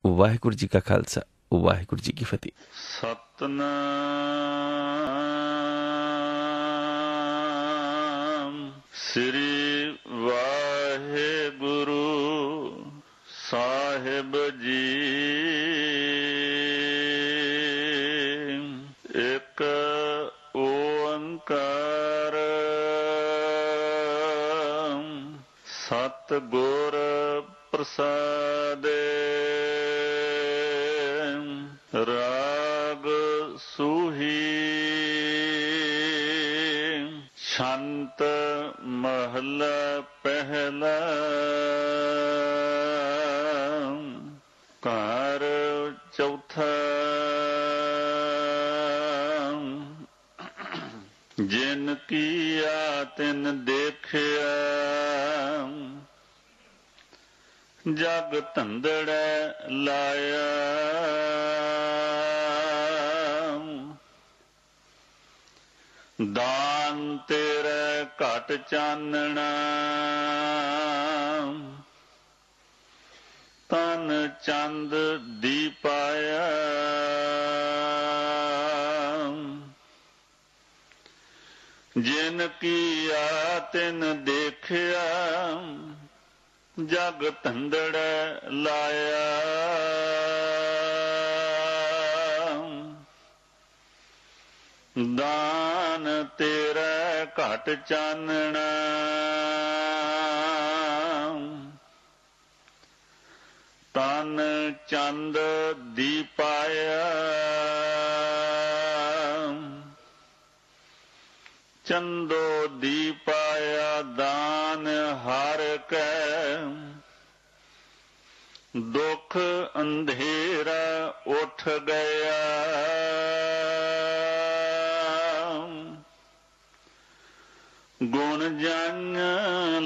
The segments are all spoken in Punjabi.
ਵਾਹਿਗੁਰੂ ਜੀ ਕਾ ਖਾਲਸਾ, ਵਾਹਿਗੁਰੂ ਜੀ ਕੀ ਫਤਿਹ। ਸਤਨਾਮ ਸ੍ਰੀ ਵਾਹਿਗੁਰੂ ਸਾਹਿਬ ਜੀ। ਇੱਕ ਓੰਕਾਰ ਸਤਿਗੁਰ ਪ੍ਰਸਾਦਿ। ਰਾਗ ਸੂਹੀ ਛੰਤ ਮਹਲਾ ਪਹਿਲਾ। ਘਰ ਚੌਥਾ। ਜਿਨ ਕੀਆ ਤਿਨ ਦੇਖਿਆ, ਜਗ ਧੰਦੜੈ ਲਾਇਆ। ਦਾਨ ਤੇਰੇ ਘਟ ਚਾਨਣਾ, ਤਨ ਚੰਦ ਦੀਪਾਇਆ। ਜਿਨ ਕੀਆ ਤਿਨ ਦੇਖਿਆ, ਜਗ ਧੰਦੜੈ ਲਾਇਆ। ਦਾਨ ਤੇਰਾ ਘਟ ਚਾਨਣਾ, ਤਨ ਚੰਦ ਦੀਪਾਇਆ। ਚੰਦੋ ਦੀਪਾਇਆ ਦਾਨ ਹਰ ਕੈ, ਦੁਖ ਅੰਧੇਰਾ ਉੱਠ ਗਿਆ। ਗੁਣ ਜਨ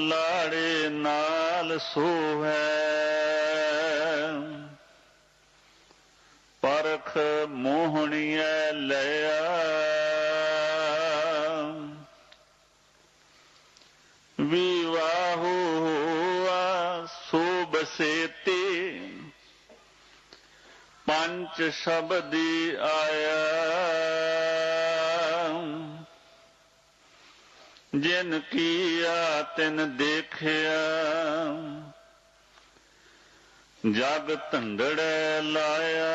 ਲਾੜੇ ਨਾਲ ਸੋਹੈ, ਪਰਖ ਮੋਹਣੀਐ ਲਿਆ। ਵਿਵਾਹੋ ਹੋਆ ਸੋ ਬਸੇਤੀ, ਪੰਚ ਸ਼ਬਦੀ ਆਇਆ। ਜਿਨ ਕੀਆ ਤਿਨ ਦੇਖਿਆ, ਜਗ ਧੰਦੜੈ ਲਾਇਆ।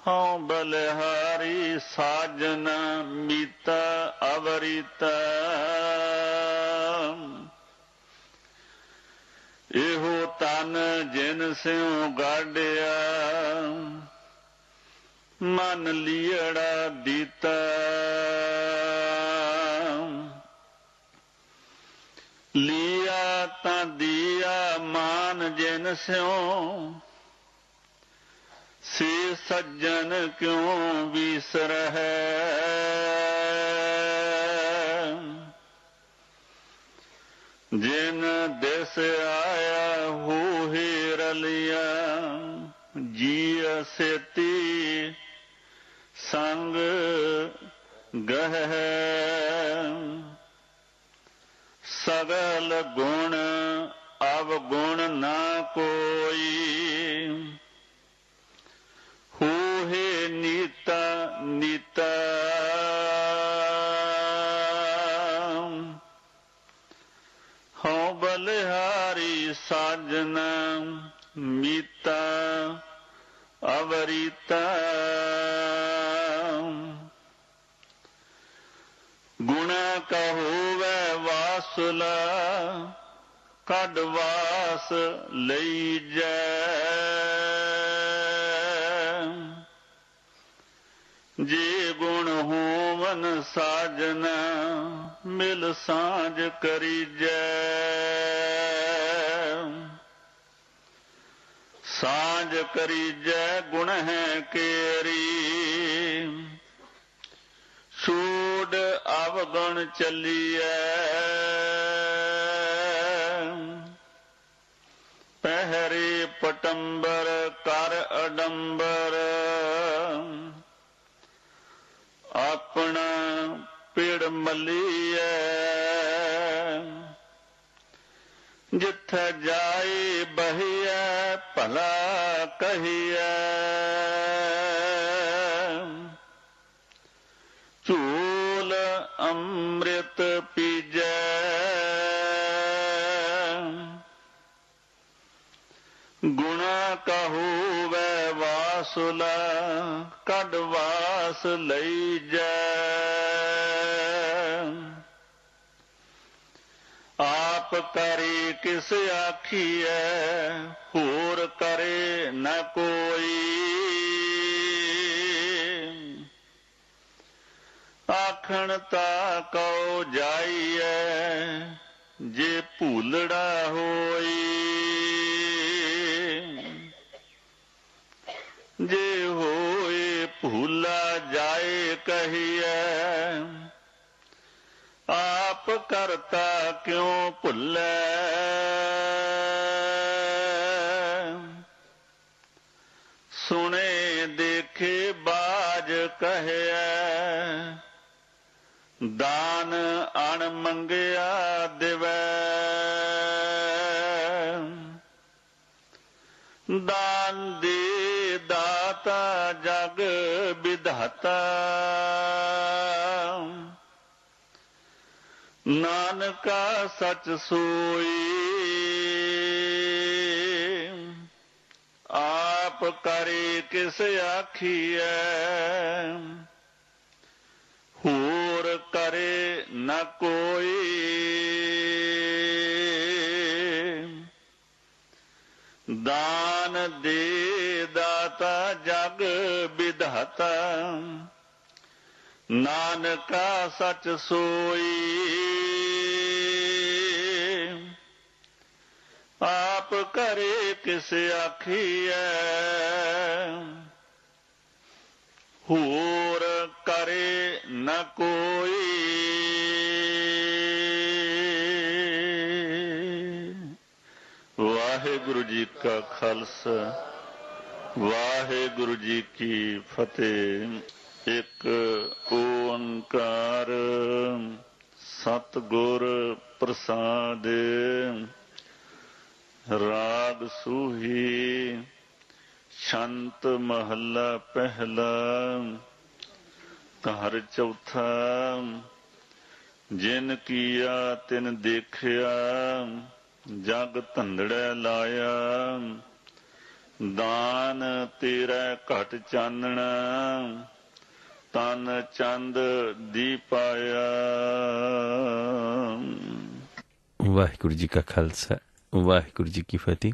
ਹਉ ਬਲਿਹਾਰੀ ਸਾਜਨ ਮੀਤਾ ਅਵਰੀਤਾ, ਇਹੋ ਤਨ ਜਿਨ ਸਿਉ ਗਾਡਿਆ। ਮਨ ਲੀੜਾ ਦੀਤਾ, ਲੀਆ ਤਾਂ ਦੀਆ ਮਾਨ ਜਿਨ ਸਿਉ। ਸੇ ਸੱਜਣ ਕਿਉ ਵਿਸਰਹਿ, ਜਿਨ ਦਿਸ ਆਇਆ ਹੋਏ ਰਲਿਆ। ਜੀਅ ਸੇਤੀ ਸੰਗ ਗਹਿ, ਸਗਲ ਗੁਣ ਅਵਗੁਣ ਨਾ ਕੋਈ। ਹੋਏ ਨੀਤਾ ਨੀਤਾ, ਹਉ ਬਲਿਹਾਰੀ ਸਾਜਨ ਮੀਤਾ ਅਵਰੀਤਾ। ਗੁਣਾ ਕਾ ਹੋਵੈ ਵਾਸੁਲਾ, ਕੱਢ ਵਾਸ ਲਈਜੈ। ਜੇ ਗੁਣ ਹੋਵਨ ਸਾਜਨਾ, ਮਿਲ ਸਾਂਝ ਕਰੀਜੈ। ਸਾਂਝ ਕਰੀਜੈ ਗੁਣ ਹੈ ਕੇਰੀ, ਛੋੜ ਅਵਗੁਣ ਚੱਲੀਐ। ਪਹਿਰੇ ਪਟੰਬਰ ਕਰ ਅਡੰਬਰ, ਆਪਣਾ ਪਿੜ ਮਲੀਐ। ਜਿੱਥੈ ਜਾਏ ਬਹੀਐ ਭਲਾ ਕਹੀਐ ਝੂਲ ਅੰਮ੍ਰਿਤ ਪੀਜੈ ਗੁਣਾ ਕਹੂ ਵੈ ਵਾਸੁਲਾ ਕੱਢ ਵਾਸ ਲਈ ਜੈ ਆਪ ਕਰੇ ਕਿਸ ਆਖੀਐ ਹੋਰ ਕਰੇ ਨ ਕੋਈ ਆਖਣ ਤਾ ਕਉ ਜਾਈਐ ਜੇ ਭੂਲੜਾ ਹੋਈ ਜੇ ਹੋਏ ਭੂਲਾ ਜਾਏ ਕਹੀਐ ਆਪ ਕਰਤਾ ਕਿਉ ਭੁੱਲੈ ਸੁਣੇ ਦੇਖੇ ਬਾਜ ਕਹਿਐ ਦਾਨ ਅਣ ਮੰਗਿਆ ਦਿਵੈ ਦਾਨ ਦੇ ਦਾਤਾ ਜਗ ਵਿਧਾਤਾ ਨਾਨਕਾ ਸਚ ਸੋਈ ਆਪ ਕਰੇ ਕਿਸ ਆਖੀਐ ਹੋਰ ਕਰੇ ਨ ਕੋਈ ਦਾਨ ਦੇ ਦਾਤਾ ਜਗ ਵਿਧਾਤਾ ਨਾਨਕਾ ਸਚ ਸੋਈ ਆਪ ਕਰੇ ਕਿਸ ਆਖੀਐ ਹੋਰ ਕਰੇ ਨ ਕੋਈ ਵਾਹਿਗੁਰੂ ਜੀ ਕਾ ਖਾਲਸਾ ਵਾਹਿਗੁਰੂ ਜੀ ਕੀ ਫਤਿਹ। ਇੱਕ ਓੰਕਾਰ ਸਤਿਗੁਰ ਪ੍ਰਸਾਦ। ਰਾਗ ਸੂਹੀ ਛੰਤ ਮਹੱਲਾ ਪਹਿਲਾ। ਘਰ ਚੌਥਾ। ਜਿਨ ਕੀਆ ਤਿਨ ਦੇਖਿਆ ਜਗ ਧੰਦੜੈ ਲਾਇਆ। ਦਾਨ ਤੇਰਾ ਘਟ ਚਾਨਣਾ ਤਨ ਚੰਦ ਦੀਪਾਇਆ। ਵਾਹਿਗੁਰੂ ਜੀ ਕਾ ਖਾਲਸਾ ਵਾਹਿਗੁਰੂ ਜੀ ਕੀ ਫਤਿਹ।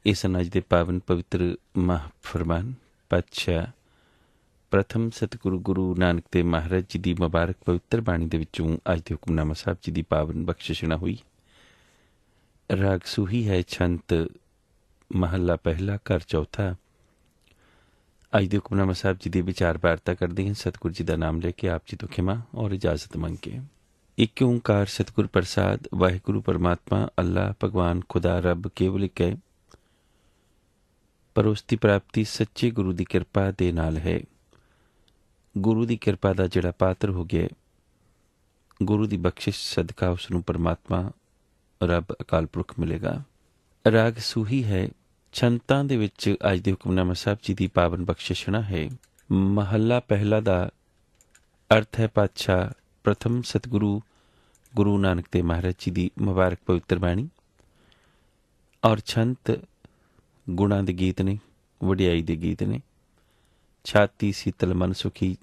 ਇਸ ਅੱਜ ਦੇ ਪਾਵਨ ਪਵਿੱਤਰ ਮਹਾਂਫਰਮਾਨ ਪਾਤਸ਼ਾਹ ਪ੍ਰਥਮ ਸਤਿਗੁਰੂ ਗੁਰੂ ਨਾਨਕ ਦੇਵ ਮਹਾਰਾਜ ਜੀ ਦੀ ਮੁਬਾਰਕ ਪਵਿੱਤਰ ਬਾਣੀ ਦੇ ਵਿੱਚੋਂ ਅੱਜ ਦੇ ਹੁਕਮਨਾਮਾ ਸਾਹਿਬ ਜੀ ਦੀ ਪਾਵਨ ਬਖਸ਼ਿਸ਼ਣਾ ਹੋਈ। ਰਾਗ ਸੂਹੀ ਹੈ ਛੰਤ ਮਹੱਲਾ ਪਹਿਲਾ ਘਰ ਚੌਥਾ। ਅੱਜ ਦੇ ਹੁਕਮਨਾਮਾ ਸਾਹਿਬ ਜੀ ਦੀ ਵਿਚਾਰ ਵਾਰਤਾ ਕਰਦੇ ਹਾਂ ਸਤਿਗੁਰੂ ਜੀ ਦਾ ਨਾਮ ਲੈ ਕੇ ਆਪ ਜੀ ਤੋਂ ਖਿਮਾ ਔਰ ਇਜਾਜ਼ਤ ਮੰਗ ਕੇ। ਇੱਕ ਓਂਕਾਰ ਸਤਿਗੁਰ ਪ੍ਰਸਾਦ। ਵਾਹਿਗੁਰੂ ਪਰਮਾਤਮਾ ਅੱਲਾਹ ਭਗਵਾਨ ਖੁਦਾ ਰੱਬ ਕੇਵਲ ਇੱਕ ਹੈ, ਪਰ ਉਸ ਦੀ ਪ੍ਰਾਪਤੀ ਸੱਚੇ ਗੁਰੂ ਦੀ ਕਿਰਪਾ ਦੇ ਨਾਲ ਹੈ। ਗੁਰੂ ਦੀ ਕਿਰਪਾ ਦਾ ਜਿਹੜਾ ਪਾਤਰ ਹੋ ਗਿਆ, ਗੁਰੂ ਦੀ ਬਖਸ਼ਿਸ਼ ਸਦਕਾ ਉਸ ਨੂੰ ਪਰਮਾਤਮਾ ਰੱਬ ਅਕਾਲ ਪੁਰਖ ਮਿਲੇਗਾ। ਰਾਗ ਸੂਹੀ ਹੈ ਛੰਤਾਂ ਦੇ ਵਿੱਚ ਅੱਜ ਦੇ ਹੁਕਮਨਾਮਾ ਸਾਹਿਬ ਜੀ ਦੀ ਪਾਵਨ ਬਖਸ਼ਿਸ਼ਣਾ ਹੈ। ਮਹੱਲਾ ਪਹਿਲਾ ਦਾ ਅਰਥ ਹੈ ਪਾਤਸ਼ਾਹ ਪ੍ਰਥਮ ਸਤਿਗੁਰੂ ਗੁਰੂ ਨਾਨਕ ਦੇਵ ਮਹਾਰਾਜ ਜੀ ਦੀ ਮੁਬਾਰਕ ਪਵਿੱਤਰ ਬਾਣੀ। ਔਰ ਛੰਤ ਗੁਣਾਂ ਦੇ ਗੀਤ ਨੇ, ਵਡਿਆਈ ਦੇ ਗੀਤ ਨੇ। ਛਾਤੀ ਸੀਤਲ ਮਨ ਸੁਖੀ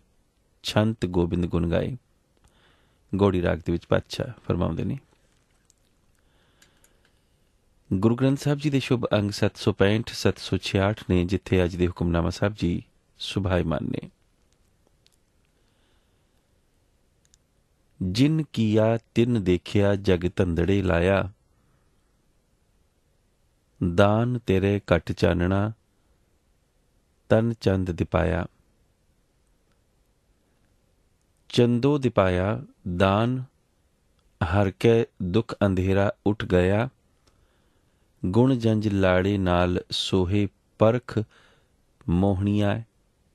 ਛੰਤ ਗੋਬਿੰਦ ਗੁਣ ਗਾਏ। ਗੌੜੀ ਰਾਗ ਦੇ ਵਿੱਚ ਪਾਤਸ਼ਾਹ ਫਰਮਾਉਂਦੇ ਨੇ। ਗੁਰੂ ਗ੍ਰੰਥ ਸਾਹਿਬ ਜੀ ਦੇ ਸ਼ੁਭ ਅੰਗ 765 766 ਨੇ, ਜਿੱਥੇ ਅੱਜ ਦੇ ਹੁਕਮਨਾਮਾ ਸਾਹਿਬ ਜੀ ਸੁਭਾਇਮਾਨ ਨੇ। ਜਿਨ ਕੀਆ ਤਿਨ ਦੇਖਿਆ ਜਗ ਧੰਦੜੇ ਲਾਇਆ। ਦਾਨ ਤੇਰੇ ਘਟ ਚਾਨਣਾ ਤਨ ਚੰਦ ਦਿਪਾਇਆ। ਚੰਦੋ ਦਿਪਾਇਆ ਦਾਨ ਹਰ ਕੇ ਦੁੱਖ ਅੰਧੇਰਾ ਉੱਠ ਗਿਆ। ਗੁਣ ਜੰਜ ਲਾੜੇ ਨਾਲ ਸੋਹੇ ਪਰਖ ਮੋਹਣੀਆਂ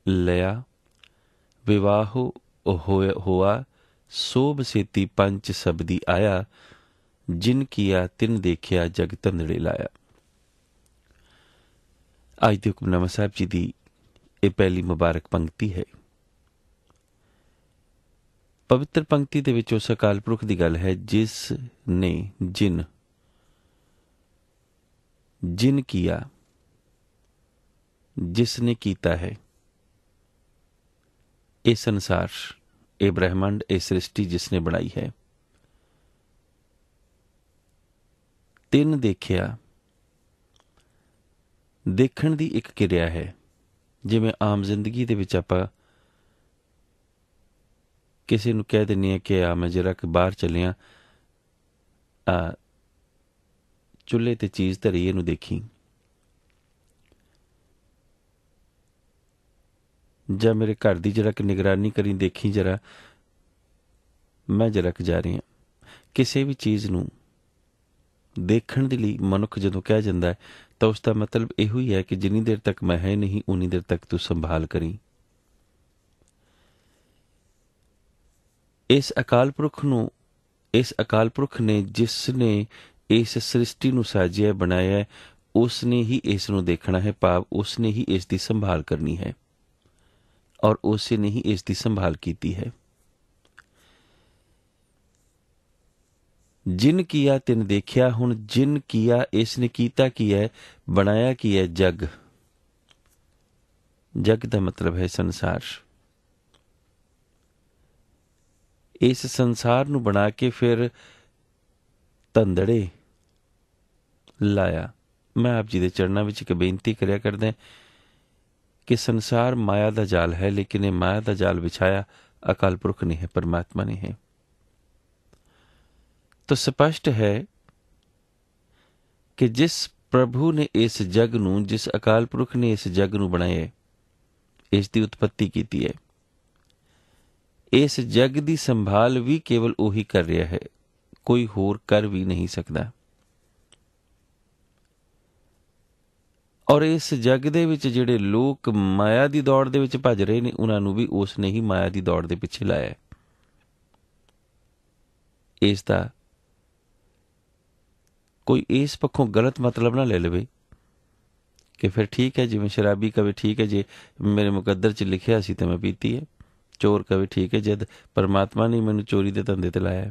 ਲਿਆ। ਵਿਵਾਹੋ ਹੋਆ ਸੋਭ ਸੇਤੀ ਪੰਚ ਸਬਦੀ ਆਇਆ। जिन किया तिन देखिया जग धंधड़े लाया। आज ਦੇ ਹੁਕਮਨਾਮਾ ਸਾਹਿਬ ਜੀ ਦੀ ਇਹ ਪਹਿਲੀ ਮੁਬਾਰਕ ਪੰਕਤੀ ਹੈ। ਪਵਿੱਤਰ ਪੰਕਤੀ ਦੇ ਵਿੱਚ ਉਸ ਅਕਾਲ ਪੁਰਖ ਦੀ ਗੱਲ ਹੈ ਜਿਸ ਨੇ ਜਿਨ ਕੀਆ, ਜਿਸ ਨੇ ਕੀਤਾ ਹੈ ਇਹ ਸੰਸਾਰ, ਇਹ ਬ੍ਰਹਿਮੰਡ, ਇਹ ਸ੍ਰਿਸ਼ਟੀ ਜਿਸ ਨੇ ਬਣਾਈ ਹੈ। ਤਿੰਨ ਦੇਖਿਆ, ਦੇਖਣ ਦੀ ਇੱਕ ਕਿਰਿਆ ਹੈ। ਜਿਵੇਂ ਆਮ ਜ਼ਿੰਦਗੀ ਦੇ ਵਿੱਚ ਆਪਾਂ ਕਿਸੇ ਨੂੰ ਕਹਿ ਦਿੰਦੇ ਹਾਂ ਕਿ ਆ ਮੈਂ ਜਰਾ ਕਿ ਬਾਹਰ ਚੱਲਿਆ, ਚੁੱਲ੍ਹੇ ਤੇ ਚੀਜ਼ ਧਰੀ, ਇਹਨੂੰ ਦੇਖੀ। ਜਾਂ ਮੇਰੇ ਘਰ ਦੀ ਜਰਾ ਕਿ ਨਿਗਰਾਨੀ ਕਰੀ, ਦੇਖੀ ਜਰਾ, ਮੈਂ ਜਰਾ ਕਿ ਜਾ ਰਹੀ ਹਾਂ। ਕਿਸੇ ਵੀ ਚੀਜ਼ ਨੂੰ ਦੇਖਣ ਦੇ ਲਈ ਮਨੁੱਖ ਜਦੋਂ ਕਹਿ ਜਾਂਦਾ ਹੈ ਤਾਂ ਉਸ ਦਾ ਮਤਲਬ ਇਹੋ ਹੀ ਹੈ ਕਿ ਜਿੰਨੀ ਦੇਰ ਤੱਕ ਮੈਂ ਹੈ ਨਹੀਂ ਉਨੀ ਦੇਰ ਤੱਕ ਤੂੰ ਸੰਭਾਲ ਕਰੀ। ਇਸ ਅਕਾਲ ਪੁਰਖ ਨੇ ਜਿਸ ਨੇ ਇਸ ਸ੍ਰਿਸ਼ਟੀ ਨੂੰ ਸਾਜਿਆ, ਬਣਾਇਆ ਹੈ, ਉਸ ਨੇ ਹੀ ਇਸ ਨੂੰ ਦੇਖਣਾ ਹੈ, ਭਾਵ ਉਸ ਨੇ ਹੀ ਇਸ ਦੀ ਸੰਭਾਲ ਕਰਨੀ ਹੈ ਔਰ ਉਸੇ ਨੇ ਹੀ ਇਸ ਦੀ ਸੰਭਾਲ ਕੀਤੀ ਹੈ। ਜਿਨ ਕੀਆ ਤਿਨ ਦੇਖਿਆ। ਹੁਣ ਜਿਨ ਕੀਆ, ਇਸ ਨੇ ਕੀਤਾ ਕੀ ਹੈ, ਬਣਾਇਆ ਕੀ ਹੈ? ਜਗ। ਜਗ ਦਾ ਮਤਲਬ ਹੈ ਸੰਸਾਰ। ਇਸ ਸੰਸਾਰ ਨੂੰ ਬਣਾ ਕੇ ਫਿਰ ਧੰਦੜੇ ਲਾਇਆ। ਮੈਂ ਆਪ ਜੀ ਦੇ ਚਰਨਾਂ ਵਿੱਚ ਇੱਕ ਬੇਨਤੀ ਕਰਿਆ ਕਰਦਾ ਕਿ ਸੰਸਾਰ ਮਾਇਆ ਦਾ ਜਾਲ ਹੈ, ਲੇਕਿਨ ਇਹ ਮਾਇਆ ਦਾ ਜਾਲ ਵਿਛਾਇਆ ਅਕਾਲ ਪੁਰਖ ਨੇ ਹੈ, परमात्मा ने है। तो स्पष्ट है कि जिस प्रभु ने इस जग नूं, जिस अकाल पुरख ने इस जग नूं बनाया, इसकी उत्पत्ति की है, इस जग की संभाल भी केवल ਉਹੀ कर रहा है, कोई होर कर भी नहीं सकता। और इस जग दे विच जिहड़े लोक माया की दौड़ दे विच भज रहे ने, उन्हां नूं भी उसने ही माया की दौड़ दे पिछे लाया। इसका कोई इस पक्षों गलत मतलब ना ले लवे कि फिर ठीक है, जिवें शराबी कवे ठीक है जे मेरे मुकद्दर च लिखिया सी ते मैं पीती है, चोर कवे ठीक है जद परमात्मा ने मैनूं चोरी दे धंधे ते लाया।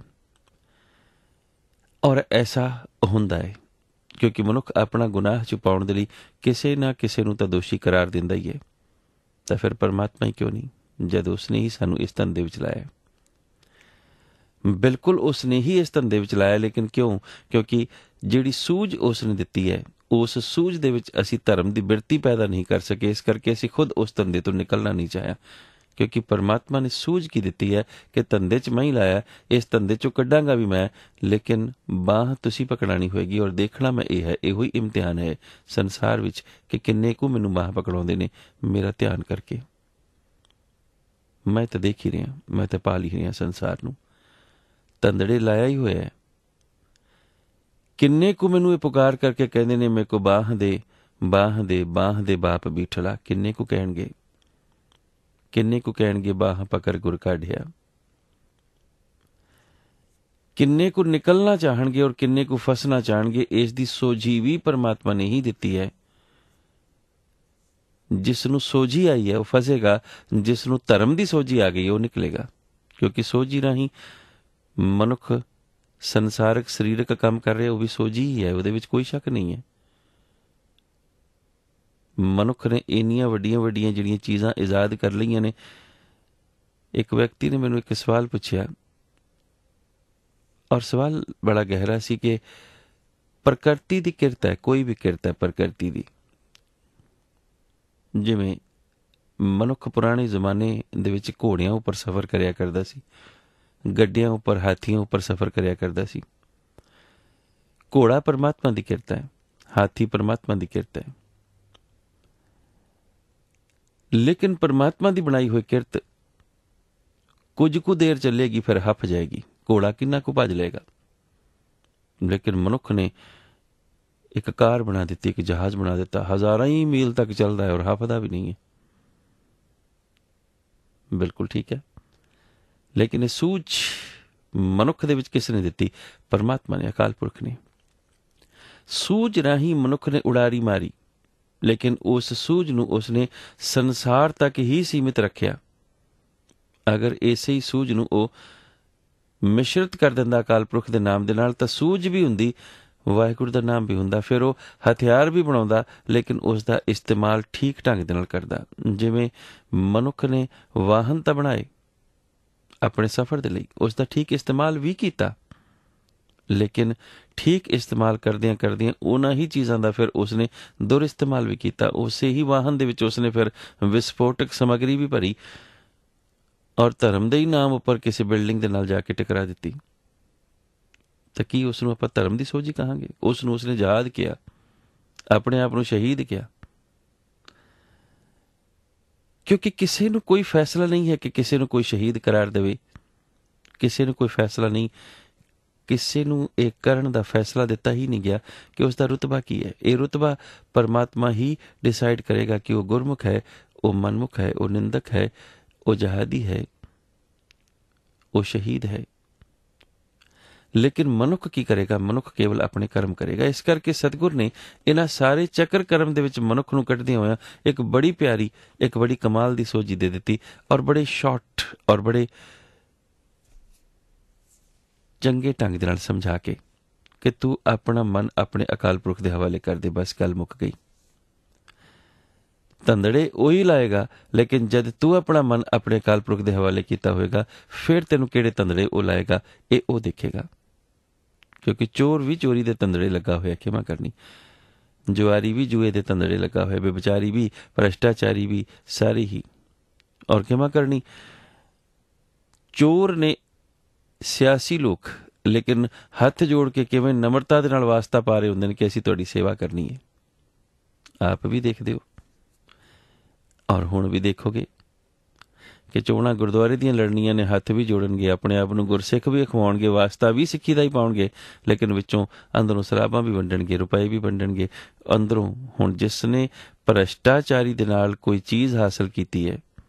और ऐसा हुंदा है क्योंकि मनुख अपना गुनाह छुपाउण दे लई किसे ना किसे नूं तां दोषी करार दिंदा ही है, तां फिर परमात्मा ही क्यों नहीं, जद उसने ही सानूं इस धंधे विच लाया। बिल्कुल उसने ही इस धंधे विच लाया, लेकिन क्यों? क्योंकि जिहड़ी सूझ उसने दित्ती है, उस सूझ दे विच असीं धर्म की बिरती पैदा नहीं कर सके, इस करके असीं खुद उस धंधे तो निकलना नहीं चाहिया। क्योंकि परमात्मा ने सूझ की दित्ती है कि धंधे च मैं ही लाया, इस धंधे चों कड्डांगा भी मैं, लेकिन बाह तुसीं पकड़ानी होएगी। और देखना मैं ये है, इहो ही इम्तिहान है संसार विच कि किन्ने कु मैनूं बाह पकड़ाउंदे ने मेरा ध्यान करके। मैं तो देख ही रहा, मैं तो पाल ही रहा संसार नूं, धंधड़े लाया ही होया है। किन्ने को मैनू पुकार करके कहते ने मेरे को बाह दे, बाह दे, बाह दे बाप बीठला। किन्ने को कहणगे, किन्ने को कहणगे बाह पकड़ गुर काढ़िया। किन्ने को निकलना चाहणगे और किन्ने को फसना चाहणगे। इस दी सोझी भी परमात्मा ने ही दिती है। जिसनू सोझी आई है वह फसेगा, जिसनू धर्म की सोझी आ गई वह निकलेगा। क्योंकि सोझी राही मनुख संसारक सरीरक काम कर रहे, वो भी सोझी ही है, उहदे विच कोई शक नहीं है। मनुख ने इन्नियां वड्डियां वड्डियां जिहड़ियां चीज़ां इजाद कर लईयां ने। एक व्यक्ति ने मैनूं एक सवाल पुछया और सवाल बड़ा गहरा सी कि प्रकृति की किरत है, कोई भी किरत है प्रकृति की, जिवें मनुख पुराने जमाने दे विच घोड़ियां उपर सफ़र करिया करदा सी, गड्डियां उपर हाथियों उपर सफ़र करिया करदा सी। घोड़ा परमात्मा की किरत है, हाथी परमात्मा की किरत है। लेकिन परमात्मा की बनाई हुई किरत कुछ कु देर चलेगी फिर हफ जाएगी। घोड़ा किन्ना कु भज लेगा, लेकिन मनुख ने एक कार बना दी, एक जहाज बना दिता, हज़ारों ही मील तक चलता है और हफदा भी नहीं है। बिल्कुल ठीक है, लेकिन ये सूझ ਮਨੁੱਖ ਦੇ ਵਿੱਚ ਕਿਸ ਨੇ ਦਿੱਤੀ? ਪਰਮਾਤਮਾ ਨੇ, ਅਕਾਲ ਪੁਰਖ ਨੇ। ਸੂਝ ਰਾਹੀਂ ਮਨੁੱਖ ਨੇ ਉਡਾਰੀ ਮਾਰੀ, ਲੇਕਿਨ ਉਸ ਸੂਝ ਨੂੰ ਉਸਨੇ ਸੰਸਾਰ ਤੱਕ ਹੀ ਸੀਮਿਤ ਰੱਖਿਆ। ਅਗਰ ਇਸੇ ਹੀ ਸੂਝ ਨੂੰ ਉਹ ਮਿਸ਼ਰਤ ਕਰ ਦਿੰਦਾ ਅਕਾਲ ਪੁਰਖ ਦੇ ਨਾਮ ਦੇ ਨਾਲ, ਤਾਂ ਸੂਝ ਵੀ ਹੁੰਦੀ, ਵਾਹਿਗੁਰੂ ਦਾ ਨਾਮ ਵੀ ਹੁੰਦਾ। ਫਿਰ ਉਹ ਹਥਿਆਰ ਵੀ ਬਣਾਉਂਦਾ, ਲੇਕਿਨ ਉਸ ਦਾ ਇਸਤੇਮਾਲ ਠੀਕ ਢੰਗ ਦੇ ਨਾਲ ਕਰਦਾ। ਜਿਵੇਂ ਮਨੁੱਖ ਨੇ ਵਾਹਨ ਤਾਂ ਬਣਾਏ ਆਪਣੇ ਸਫ਼ਰ ਦੇ ਲਈ, ਉਸ ਦਾ ਠੀਕ ਇਸਤੇਮਾਲ ਵੀ ਕੀਤਾ, ਲੇਕਿਨ ਠੀਕ ਇਸਤੇਮਾਲ ਕਰਦਿਆਂ ਕਰਦਿਆਂ ਉਹਨਾਂ ਹੀ ਚੀਜ਼ਾਂ ਦਾ ਫਿਰ ਉਸਨੇ ਦੁਰ ਇਸਤੇਮਾਲ ਵੀ ਕੀਤਾ। ਉਸੇ ਹੀ ਵਾਹਨ ਦੇ ਵਿੱਚ ਉਸਨੇ ਫਿਰ ਵਿਸਫੋਟਕ ਸਮੱਗਰੀ ਵੀ ਭਰੀ ਔਰ ਧਰਮ ਦੇ ਹੀ ਨਾਮ ਉੱਪਰ ਕਿਸੇ ਬਿਲਡਿੰਗ ਦੇ ਨਾਲ ਜਾ ਕੇ ਟਕਰਾ ਦਿੱਤੀ। ਤਾਂ ਕੀ ਉਸ ਨੂੰ ਆਪਾਂ ਧਰਮ ਦੀ ਸੋਝੀ ਕਹਾਂਗੇ? ਉਸ ਨੂੰ ਉਸਨੇ ਜਹਾਦ ਕਿਹਾ, ਆਪਣੇ ਆਪ ਨੂੰ ਸ਼ਹੀਦ ਕਿਹਾ। ਕਿਉਂਕਿ ਕਿਸੇ ਨੂੰ ਕੋਈ ਫੈਸਲਾ ਨਹੀਂ ਹੈ ਕਿ ਕਿਸੇ ਨੂੰ ਕੋਈ ਸ਼ਹੀਦ ਕਰਾਰ ਦੇਵੇ। ਕਿਸੇ ਨੂੰ ਕੋਈ ਫੈਸਲਾ ਨਹੀਂ, ਕਿਸੇ ਨੂੰ ਇਹ ਕਰਨ ਦਾ ਫੈਸਲਾ ਦਿੱਤਾ ਹੀ ਨਹੀਂ ਗਿਆ ਕਿ ਉਸ ਦਾ ਰੁਤਬਾ ਕੀ ਹੈ। ਇਹ ਰੁਤਬਾ ਪਰਮਾਤਮਾ ਹੀ ਡਿਸਾਈਡ ਕਰੇਗਾ ਕਿ ਉਹ ਗੁਰਮੁਖ ਹੈ, ਉਹ ਮਨਮੁਖ ਹੈ, ਉਹ ਨਿੰਦਕ ਹੈ, ਉਹ ਜਹਾਦੀ ਹੈ, ਉਹ ਸ਼ਹੀਦ ਹੈ। ਲੇਕਿਨ ਮਨੁੱਖ ਕੀ ਕਰੇਗਾ? ਮਨੁੱਖ ਕੇਵਲ ਆਪਣੇ ਕਰਮ ਕਰੇਗਾ। ਇਸ ਕਰਕੇ ਸਤਿਗੁਰ ਨੇ ਇਹਨਾਂ ਸਾਰੇ ਚੱਕਰ ਕਰਮ ਦੇ ਵਿੱਚ ਮਨੁੱਖ ਨੂੰ ਕੱਢਦਿਆਂ ਹੋਇਆ ਇੱਕ ਬੜੀ ਪਿਆਰੀ, ਇੱਕ ਬੜੀ ਕਮਾਲ ਦੀ ਸੋਝੀ ਦੇ ਦਿੱਤੀ, ਔਰ ਬੜੇ ਸ਼ਾਰਟ ਔਰ ਬੜੇ ਚੰਗੇ ਢੰਗ ਦੇ ਨਾਲ ਸਮਝਾ ਕੇ ਕਿ ਤੂੰ ਆਪਣਾ ਮਨ ਆਪਣੇ ਅਕਾਲ ਪੁਰਖ ਦੇ ਹਵਾਲੇ ਕਰ ਦੇ, ਬਸ ਗੱਲ ਮੁੱਕ ਗਈ। ਧੰਦੜੇ ਉਹੀ ਲਾਏਗਾ, ਲੇਕਿਨ ਜਦ ਤੂੰ ਆਪਣਾ ਮਨ ਆਪਣੇ ਅਕਾਲ ਪੁਰਖ ਦੇ ਹਵਾਲੇ ਕੀਤਾ ਹੋਏਗਾ, ਫਿਰ ਤੈਨੂੰ ਕਿਹੜੇ ਧੰਦੜੇ ਉਹ ਲਾਏਗਾ ਇਹ ਉਹ ਦੇਖੇਗਾ। ਕਿਉਂਕਿ ਚੋਰ ਵੀ ਚੋਰੀ ਦੇ ਧੰਦੜੇ ਲੱਗਾ ਹੋਇਆ, ਖਿਮਾ ਕਰਨੀ, ਜੁਆਰੀ ਵੀ ਜੂਏ ਦੇ ਧੰਦੜੇ ਲੱਗਾ ਹੋਇਆ, ਬੇਬਚਾਰੀ ਵੀ, ਭ੍ਰਸ਼ਟਾਚਾਰੀ ਵੀ, ਸਾਰੀ ਹੀ। ਔਰ ਖਿਮਾ ਕਰਨੀ, ਚੋਰ ਨੇ ਸਿਆਸੀ ਲੋਕ ਲੇਕਿਨ ਹੱਥ ਜੋੜ ਕੇ ਕਿਵੇਂ ਨਮਰਤਾ ਦੇ ਨਾਲ ਵਾਸਤਾ ਪਾ ਰਹੇ ਹੁੰਦੇ ਨੇ ਕਿ ਅਸੀਂ ਤੁਹਾਡੀ ਸੇਵਾ ਕਰਨੀ ਹੈ। ਆਪ ਵੀ ਦੇਖਦੇ ਹੋ ਔਰ ਹੁਣ ਵੀ ਦੇਖੋਗੇ ਕਿ ਚੋਣਾਂ ਗੁਰਦੁਆਰੇ ਦੀਆਂ ਲੜਨੀਆਂ ਨੇ, ਹੱਥ ਵੀ ਜੋੜਨਗੇ, ਆਪਣੇ ਆਪ ਨੂੰ ਗੁਰਸਿੱਖ ਵੀ ਅਖਵਾਉਣਗੇ, ਵਾਸਤਾ ਵੀ ਸਿੱਖੀ ਦਾ ਹੀ ਪਾਉਣਗੇ, ਲੇਕਿਨ ਵਿੱਚੋਂ ਅੰਦਰੋਂ ਸ਼ਰਾਬਾਂ ਵੀ ਵੰਡਣਗੇ, ਰੁਪਏ ਵੀ ਵੰਡਣਗੇ ਅੰਦਰੋਂ। ਹੁਣ ਜਿਸ ਨੇ ਭ੍ਰਸ਼ਟਾਚਾਰੀ ਦੇ ਨਾਲ ਕੋਈ ਚੀਜ਼ ਹਾਸਲ ਕੀਤੀ ਹੈ,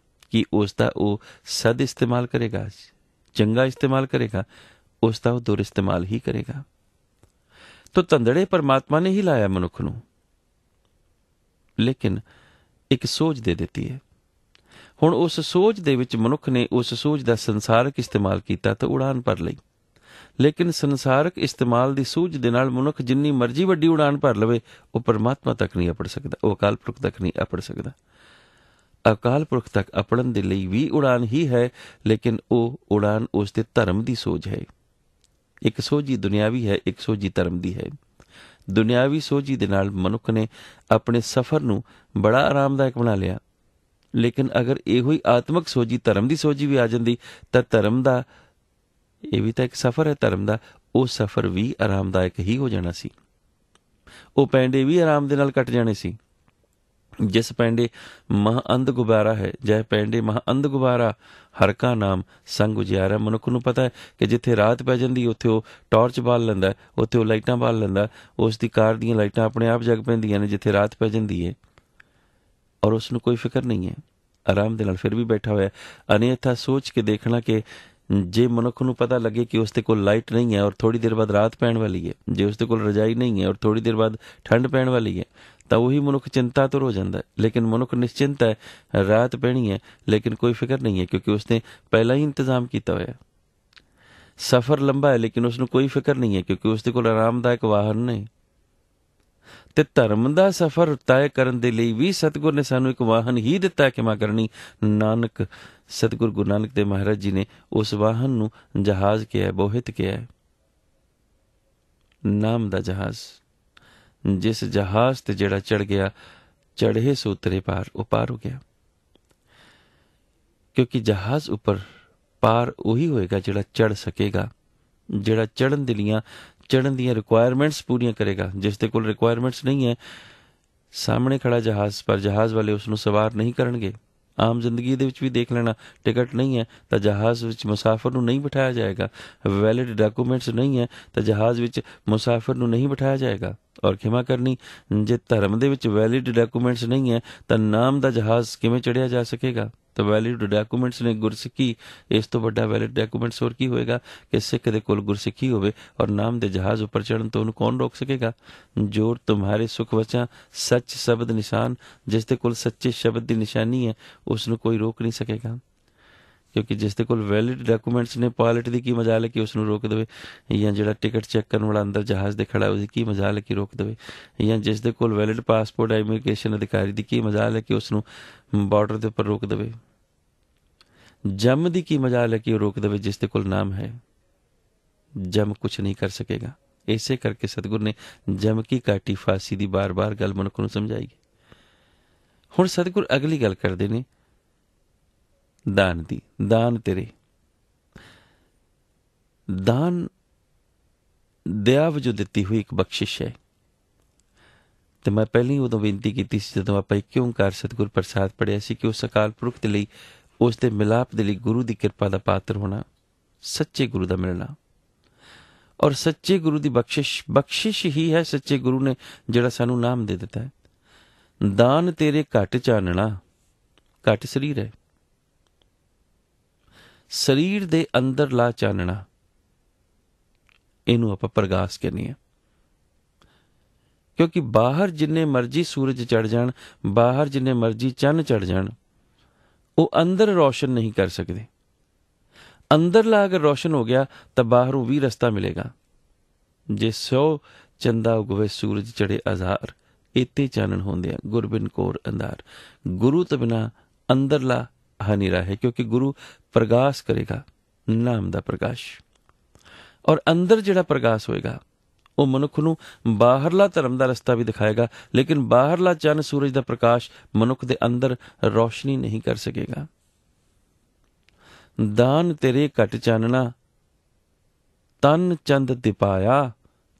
ਕਿ ਉਸ ਦਾ ਉਹ ਸਦ ਇਸਤੇਮਾਲ ਕਰੇਗਾ, ਚੰਗਾ ਇਸਤੇਮਾਲ ਕਰੇਗਾ? ਉਸ ਦਾ ਉਹ ਦੁਰ ਇਸਤੇਮਾਲ ਹੀ ਕਰੇਗਾ। ਤਾਂ ਧੰਦੜੇ ਪਰਮਾਤਮਾ ਨੇ ਹੀ ਲਾਇਆ ਮਨੁੱਖ ਨੂੰ, ਲੇਕਿਨ ਇੱਕ ਸੋਚ ਦੇ ਦਿੱਤੀ ਹੈ। ਹੁਣ ਉਸ ਸੋਚ ਦੇ ਵਿੱਚ ਮਨੁੱਖ ਨੇ ਉਸ ਸੋਚ ਦਾ ਸੰਸਾਰਕ ਇਸਤੇਮਾਲ ਕੀਤਾ ਤਾਂ ਉਡਾਨ ਭਰ ਲਈ, ਲੇਕਿਨ ਸੰਸਾਰਕ ਇਸਤੇਮਾਲ ਦੀ ਸੂਝ ਦੇ ਨਾਲ ਮਨੁੱਖ ਜਿੰਨੀ ਮਰਜ਼ੀ ਵੱਡੀ ਉਡਾਨ ਭਰ ਲਵੇ, ਉਹ ਪਰਮਾਤਮਾ ਤੱਕ ਨਹੀਂ ਅਪੜ ਸਕਦਾ, ਉਹ ਅਕਾਲ ਪੁਰਖ ਤੱਕ ਨਹੀਂ ਅਪੜ ਸਕਦਾ। ਅਕਾਲ ਪੁਰਖ ਤੱਕ ਅਪੜਨ ਦੇ ਲਈ ਵੀ ਉਡਾਨ ਹੀ ਹੈ, ਲੇਕਿਨ ਉਹ ਉਡਾਨ ਉਸ ਦੇ ਧਰਮ ਦੀ ਸੋਝ ਹੈ। ਇੱਕ ਸੋਝੀ ਦੁਨਿਆਵੀ ਹੈ, ਇੱਕ ਸੋਝੀ ਧਰਮ ਦੀ ਹੈ। ਦੁਨਿਆਵੀ ਸੋਝੀ ਦੇ ਨਾਲ ਮਨੁੱਖ ਨੇ ਆਪਣੇ ਸਫ਼ਰ ਨੂੰ ਬੜਾ ਆਰਾਮਦਾਇਕ ਬਣਾ ਲਿਆ, ਲੇਕਿਨ ਅਗਰ ਇਹੋ ਹੀ ਆਤਮਿਕ ਸੋਝੀ, ਧਰਮ ਦੀ ਸੋਝੀ ਵੀ ਆ ਜਾਂਦੀ, ਤਾਂ ਧਰਮ ਦਾ ਇਹ ਵੀ ਤਾਂ ਇੱਕ ਸਫ਼ਰ ਹੈ ਧਰਮ ਦਾ, ਉਹ ਸਫ਼ਰ ਵੀ ਆਰਾਮਦਾਇਕ ਹੀ ਹੋ ਜਾਣਾ ਸੀ। ਉਹ ਪੈਂਡੇ ਵੀ ਆਰਾਮ ਦੇ ਨਾਲ ਕੱਟ ਜਾਣੇ ਸੀ। ਜਿਸ ਪੈਂਡੇ ਮਹ ਅੰਧ ਗੁਬਾਰਾ ਹੈ, ਜੈ ਪੈਂਡੇ ਮਹ ਅੰਧ ਗੁਬਾਰਾ, ਹਰ ਕਾ ਨਾਮ ਸੰਗ ਉਜਿਆਰਾ। ਮਨੁੱਖ ਨੂੰ ਪਤਾ ਹੈ ਕਿ ਜਿੱਥੇ ਰਾਤ ਪੈ ਜਾਂਦੀ ਉੱਥੇ ਉਹ ਟਾਰਚ ਬਾਲ ਲੈਂਦਾ, ਉੱਥੇ ਉਹ ਲਾਈਟਾਂ ਬਾਲ ਲੈਂਦਾ, ਉਸ ਦੀ ਕਾਰ ਦੀਆਂ ਲਾਈਟਾਂ ਆਪਣੇ ਆਪ ਜਗ ਪੈਂਦੀਆਂ ਨੇ ਜਿੱਥੇ ਰਾਤ ਪੈ ਜਾਂਦੀ ਹੈ, ਔਰ ਉਸ ਨੂੰ ਕੋਈ ਫਿਕਰ ਨਹੀਂ ਹੈ, ਆਰਾਮ ਦੇ ਨਾਲ ਫਿਰ ਵੀ ਬੈਠਾ ਹੋਇਆ। ਅਨੇਥਾ ਸੋਚ ਕੇ ਦੇਖਣਾ ਕਿ ਜੇ ਮਨੁੱਖ ਨੂੰ ਪਤਾ ਲੱਗੇ ਕਿ ਉਸ ਦੇ ਕੋਲ ਲਾਈਟ ਨਹੀਂ ਹੈ ਔਰ ਥੋੜ੍ਹੀ ਦੇਰ ਬਾਅਦ ਰਾਤ ਪੈਣ ਵਾਲੀ ਹੈ, ਜੇ ਉਸ ਦੇ ਕੋਲ ਰਜਾਈ ਨਹੀਂ ਹੈ ਔਰ ਥੋੜ੍ਹੀ ਦੇਰ ਬਾਅਦ ਠੰਡ ਪੈਣ ਵਾਲੀ ਹੈ, ਤਾਂ ਉਹੀ ਮਨੁੱਖ ਚਿੰਤਾਤੁਰ ਹੋ ਜਾਂਦਾ ਹੈ। ਲੇਕਿਨ ਮਨੁੱਖ ਨਿਸ਼ਚਿੰਤ ਹੈ, ਰਾਤ ਪੈਣੀ ਹੈ, ਲੇਕਿਨ ਕੋਈ ਫਿਕਰ ਨਹੀਂ ਹੈ, ਕਿਉਂਕਿ ਉਸਨੇ ਪਹਿਲਾਂ ਹੀ ਇੰਤਜ਼ਾਮ ਕੀਤਾ ਹੋਇਆ। ਸਫ਼ਰ ਲੰਬਾ ਹੈ, ਲੇਕਿਨ ਉਸਨੂੰ ਕੋਈ ਫਿਕਰ ਨਹੀਂ ਹੈ, ਕਿਉਂਕਿ ਉਸਦੇ ਕੋਲ ਆਰਾਮਦਾਇਕ ਵਾਹਨ ਨਹੀਂ। ਤੇ ਧਰਮ ਦਾ ਸਫ਼ਰ ਤੈਅ ਕਰਨ ਦੇ ਲਈ ਵੀ ਸਤਿਗੁਰ ਨੇ ਸਾਨੂੰ ਇੱਕ ਵਾਹਨ ਹੀ ਦਿੱਤਾ, ਖਿਮਾ ਕਰਨੀ। ਨਾਨਕ ਸਤਿਗੁਰ ਗੁਰੂ ਨਾਨਕ ਦੇਵ ਮਹਾਰਾਜ ਜੀ ਨੇ ਉਸ ਵਾਹਨ ਨੂੰ ਜਹਾਜ਼ ਕਿਹਾ, ਬੋਹਿਤ ਕਿਹਾ, ਨਾਮ ਦਾ ਜਹਾਜ਼। ਜਿਸ ਜਹਾਜ਼ ਤੇ ਜਿਹੜਾ ਚੜ੍ਹ ਗਿਆ, ਚੜ੍ਹੇ ਸੋ ਉਤਰੇ ਪਾਰ, ਉਹ ਪਾਰ ਹੋ ਗਿਆ। ਕਿਉਂਕਿ ਜਹਾਜ਼ ਉੱਪਰ ਪਾਰ ਉਹੀ ਹੋਏਗਾ ਜਿਹੜਾ ਚੜ੍ਹ ਸਕੇਗਾ, ਜਿਹੜਾ ਚੜ੍ਹਨ ਦੀਆਂ ਰਿਕੁਆਇਰਮੈਂਟਸ ਪੂਰੀਆਂ ਕਰੇਗਾ। ਜਿਸ ਦੇ ਕੋਲ ਰਿਕੁਆਇਰਮੈਂਟਸ ਨਹੀਂ ਹੈ, ਸਾਹਮਣੇ ਖੜਾ ਜਹਾਜ਼, ਪਰ ਜਹਾਜ਼ ਵਾਲੇ ਉਸ ਨੂੰ ਸਵਾਰ ਨਹੀਂ ਕਰਨਗੇ। ਆਮ ਜ਼ਿੰਦਗੀ ਦੇ ਵਿੱਚ ਵੀ ਦੇਖ ਲੈਣਾ, ਟਿਕਟ ਨਹੀਂ ਹੈ ਤਾਂ ਜਹਾਜ਼ ਵਿੱਚ ਮੁਸਾਫਰ ਨੂੰ ਨਹੀਂ ਬਿਠਾਇਆ ਜਾਏਗਾ, ਵੈਲਿਡ ਡਾਕੂਮੈਂਟਸ ਨਹੀਂ ਹੈ ਤਾਂ ਜਹਾਜ਼ ਵਿੱਚ ਮੁਸਾਫਰ ਨੂੰ ਨਹੀਂ ਬਿਠਾਇਆ ਜਾਏਗਾ। ਔਰ ਖਿਮਾ ਕਰਨੀ, ਜੇ ਧਰਮ ਦੇ ਵਿੱਚ ਵੈਲਿਡ ਡਾਕੂਮੈਂਟਸ ਨਹੀਂ ਹੈ ਤਾਂ ਨਾਮ ਦਾ ਜਹਾਜ਼ ਕਿਵੇਂ ਚੜ੍ਹਿਆ ਜਾ ਸਕੇਗਾ? ਤਾਂ ਵੈਲਿਡ ਡਾਕੂਮੈਂਟਸ ਨੇ ਗੁਰਸਿੱਖੀ, ਇਸ ਤੋਂ ਵੱਡਾ ਵੈਲਿਡ ਡਾਕੂਮੈਂਟਸ ਹੋਰ ਕੀ ਹੋਏਗਾ ਕਿ ਸਿੱਖ ਦੇ ਕੋਲ ਗੁਰਸਿੱਖੀ ਹੋਵੇ ਔਰ ਨਾਮ ਦੇ ਜਹਾਜ਼ ਉੱਪਰ ਚੜ੍ਹਨ ਤੋਂ ਉਹਨੂੰ ਕੌਣ ਰੋਕ ਸਕੇਗਾ। ਜੋਰ ਤੁਮਹਾਰੇ ਸੁਖ ਵਚਾਂ ਸੱਚ ਸ਼ਬਦ ਨਿਸ਼ਾਨ, ਜਿਸ ਦੇ ਕੋਲ ਸੱਚੇ ਸ਼ਬਦ ਦੀ ਨਿਸ਼ਾਨੀ ਹੈ ਉਸ ਨੂੰ ਕੋਈ ਰੋਕ ਨਹੀਂ ਸਕੇਗਾ। ਕਿਉਂਕਿ ਜਿਸ ਦੇ ਕੋਲ ਵੈਲਿਡ ਡਾਕੂਮੈਂਟਸ ਨੇ, ਪਾਇਲਟ ਦੀ ਕੀ ਮਜਾਲ ਹੈ ਕਿ ਉਸ ਨੂੰ ਰੋਕ ਦੇਵੇ, ਜਾਂ ਜਿਹੜਾ ਟਿਕਟ ਚੈੱਕ ਕਰਨ ਵਾਲਾ ਅੰਦਰ ਜਹਾਜ਼ ਦੇ ਖੜਾ ਉਹਦੀ ਕੀ ਮਜਾਲ ਹੈ ਕਿ ਰੋਕ ਦੇਵੇ, ਜਾਂ ਜਿਸ ਦੇ ਕੋਲ ਵੈਲਿਡ ਪਾਸਪੋਰਟ ਹੈ ਇਮੀਗ੍ਰੇਸ਼ਨ ਅਧਿਕਾਰੀ ਦੀ ਕੀ ਮਜਾਲ ਹੈ ਕਿ ਉਸ ਨੂੰ ਬਾਰਡਰ ਦੇ ਉੱਪਰ ਰੋਕ ਦੇਵੇ। ਜਮ ਦੀ ਕੀ ਮਜਾਲ ਹੈ ਕਿ ਉਹ ਰੋਕ ਦੇਵੇ ਜਿਸ ਦੇ ਕੋਲ ਨਾਮ ਹੈ। ਜਮ ਕੁਛ ਨਹੀਂ ਕਰ ਸਕੇਗਾ। ਇਸੇ ਕਰਕੇ ਸਤਿਗੁਰ ਨੇ ਜਮ ਕੀ ਕਾਟੀ ਫਾਂਸੀ ਦੀ ਬਾਰ-ਬਾਰ ਗੱਲ ਮਨੁੱਖ ਨੂੰ ਸਮਝਾਈ। ਹੁਣ ਸਤਿਗੁਰ ਅਗਲੀ ਗੱਲ ਕਰਦੇ ਨੇ ਦਾਨ ਦੀ। ਦਾਨ ਤੇਰੇ, ਦਾਨ ਦਇਆ ਵਜੋਂ ਦਿੱਤੀ ਹੋਈ ਇੱਕ ਬਖਸ਼ਿਸ਼ ਹੈ। ਤੇ ਮੈਂ ਪਹਿਲਾਂ ਹੀ ਉਦੋਂ ਬੇਨਤੀ ਕੀਤੀ ਸੀ ਜਦੋਂ ਆਪਾਂ ਇੱਕ ਓਂਕਾਰ ਸਤਿਗੁਰ ਪ੍ਰਸਾਦ ਪੜ੍ਹਿਆ ਸੀ ਕਿ ਉਸ ਅਕਾਲ ਪੁਰਖ ਦੇ ਲਈ, ਉਸ ਦੇ ਮਿਲਾਪ ਦੇ ਲਈ ਗੁਰੂ ਦੀ ਕਿਰਪਾ ਦਾ ਪਾਤਰ ਹੋਣਾ, ਸੱਚੇ ਗੁਰੂ ਦਾ ਮਿਲਣਾ ਔਰ ਸੱਚੇ ਗੁਰੂ ਦੀ ਬਖਸ਼ਿਸ਼ ਹੀ ਹੈ। ਸੱਚੇ ਗੁਰੂ ਨੇ ਜਿਹੜਾ ਸਾਨੂੰ ਨਾਮ ਦੇ ਦਿੱਤਾ ਹੈ। ਦਾਨ ਤੇਰੇ ਘਟ ਚਾਨਣਾ, ਘਟ ਸਰੀਰ ਹੈ, ਸਰੀਰ ਦੇ ਅੰਦਰ ਲਾ ਚਾਨਣਾ, ਇਹਨੂੰ ਆਪਾਂ ਪ੍ਰਗਾਸ ਕਹਿੰਦੇ ਹਾਂ। ਕਿਉਂਕਿ ਬਾਹਰ ਜਿੰਨੇ ਮਰਜ਼ੀ ਸੂਰਜ ਚੜ੍ਹ ਜਾਣ, ਬਾਹਰ ਜਿੰਨੇ ਮਰਜ਼ੀ ਚੰਨ ਚੜ੍ਹ ਜਾਣ, ਉਹ ਅੰਦਰ ਰੌਸ਼ਨ ਨਹੀਂ ਕਰ ਸਕਦੇ। ਅੰਦਰਲਾ ਅਗਰ ਰੌਸ਼ਨ ਹੋ ਗਿਆ ਤਾਂ ਬਾਹਰੋਂ ਵੀ ਰਸਤਾ ਮਿਲੇਗਾ। ਜੇ 100 ਚੰਦਾ ਉਗਵੇ ਸੂਰਜ ਚੜੇ ਹਜ਼ਾਰ, ਇਤੇ ਚਾਨਣ ਹੁੰਦੇ ਆ ਗੁਰਬਿਨ ਕੋਰ ਅੰਧਾਰ। ਗੁਰੂ ਤੋਂ ਬਿਨਾਂ ਅੰਦਰਲਾ ਹਨੇਰਾ ਹੈ, ਕਿਉਂਕਿ ਗੁਰੂ ਪ੍ਰਗਾਸ ਕਰੇਗਾ, ਨਾਮ ਦਾ ਪ੍ਰਕਾਸ਼। ਔਰ ਅੰਦਰ ਜਿਹੜਾ ਪ੍ਰਗਾਸ ਹੋਏਗਾ ਉਹ ਮਨੁੱਖ ਨੂੰ ਬਾਹਰਲਾ ਧਰਮ ਦਾ ਰਸਤਾ ਵੀ ਦਿਖਾਏਗਾ, ਲੇਕਿਨ ਬਾਹਰਲਾ ਚੰਨ ਸੂਰਜ ਦਾ ਪ੍ਰਕਾਸ਼ ਮਨੁੱਖ ਦੇ ਅੰਦਰ ਰੌਸ਼ਨੀ ਨਹੀਂ ਕਰ ਸਕੇਗਾ। ਦਾਨ ਤੇਰੇ ਘਟ ਚਾਨਣਾ, ਤਨ ਚੰਦ ਦਿਪਾਇਆ,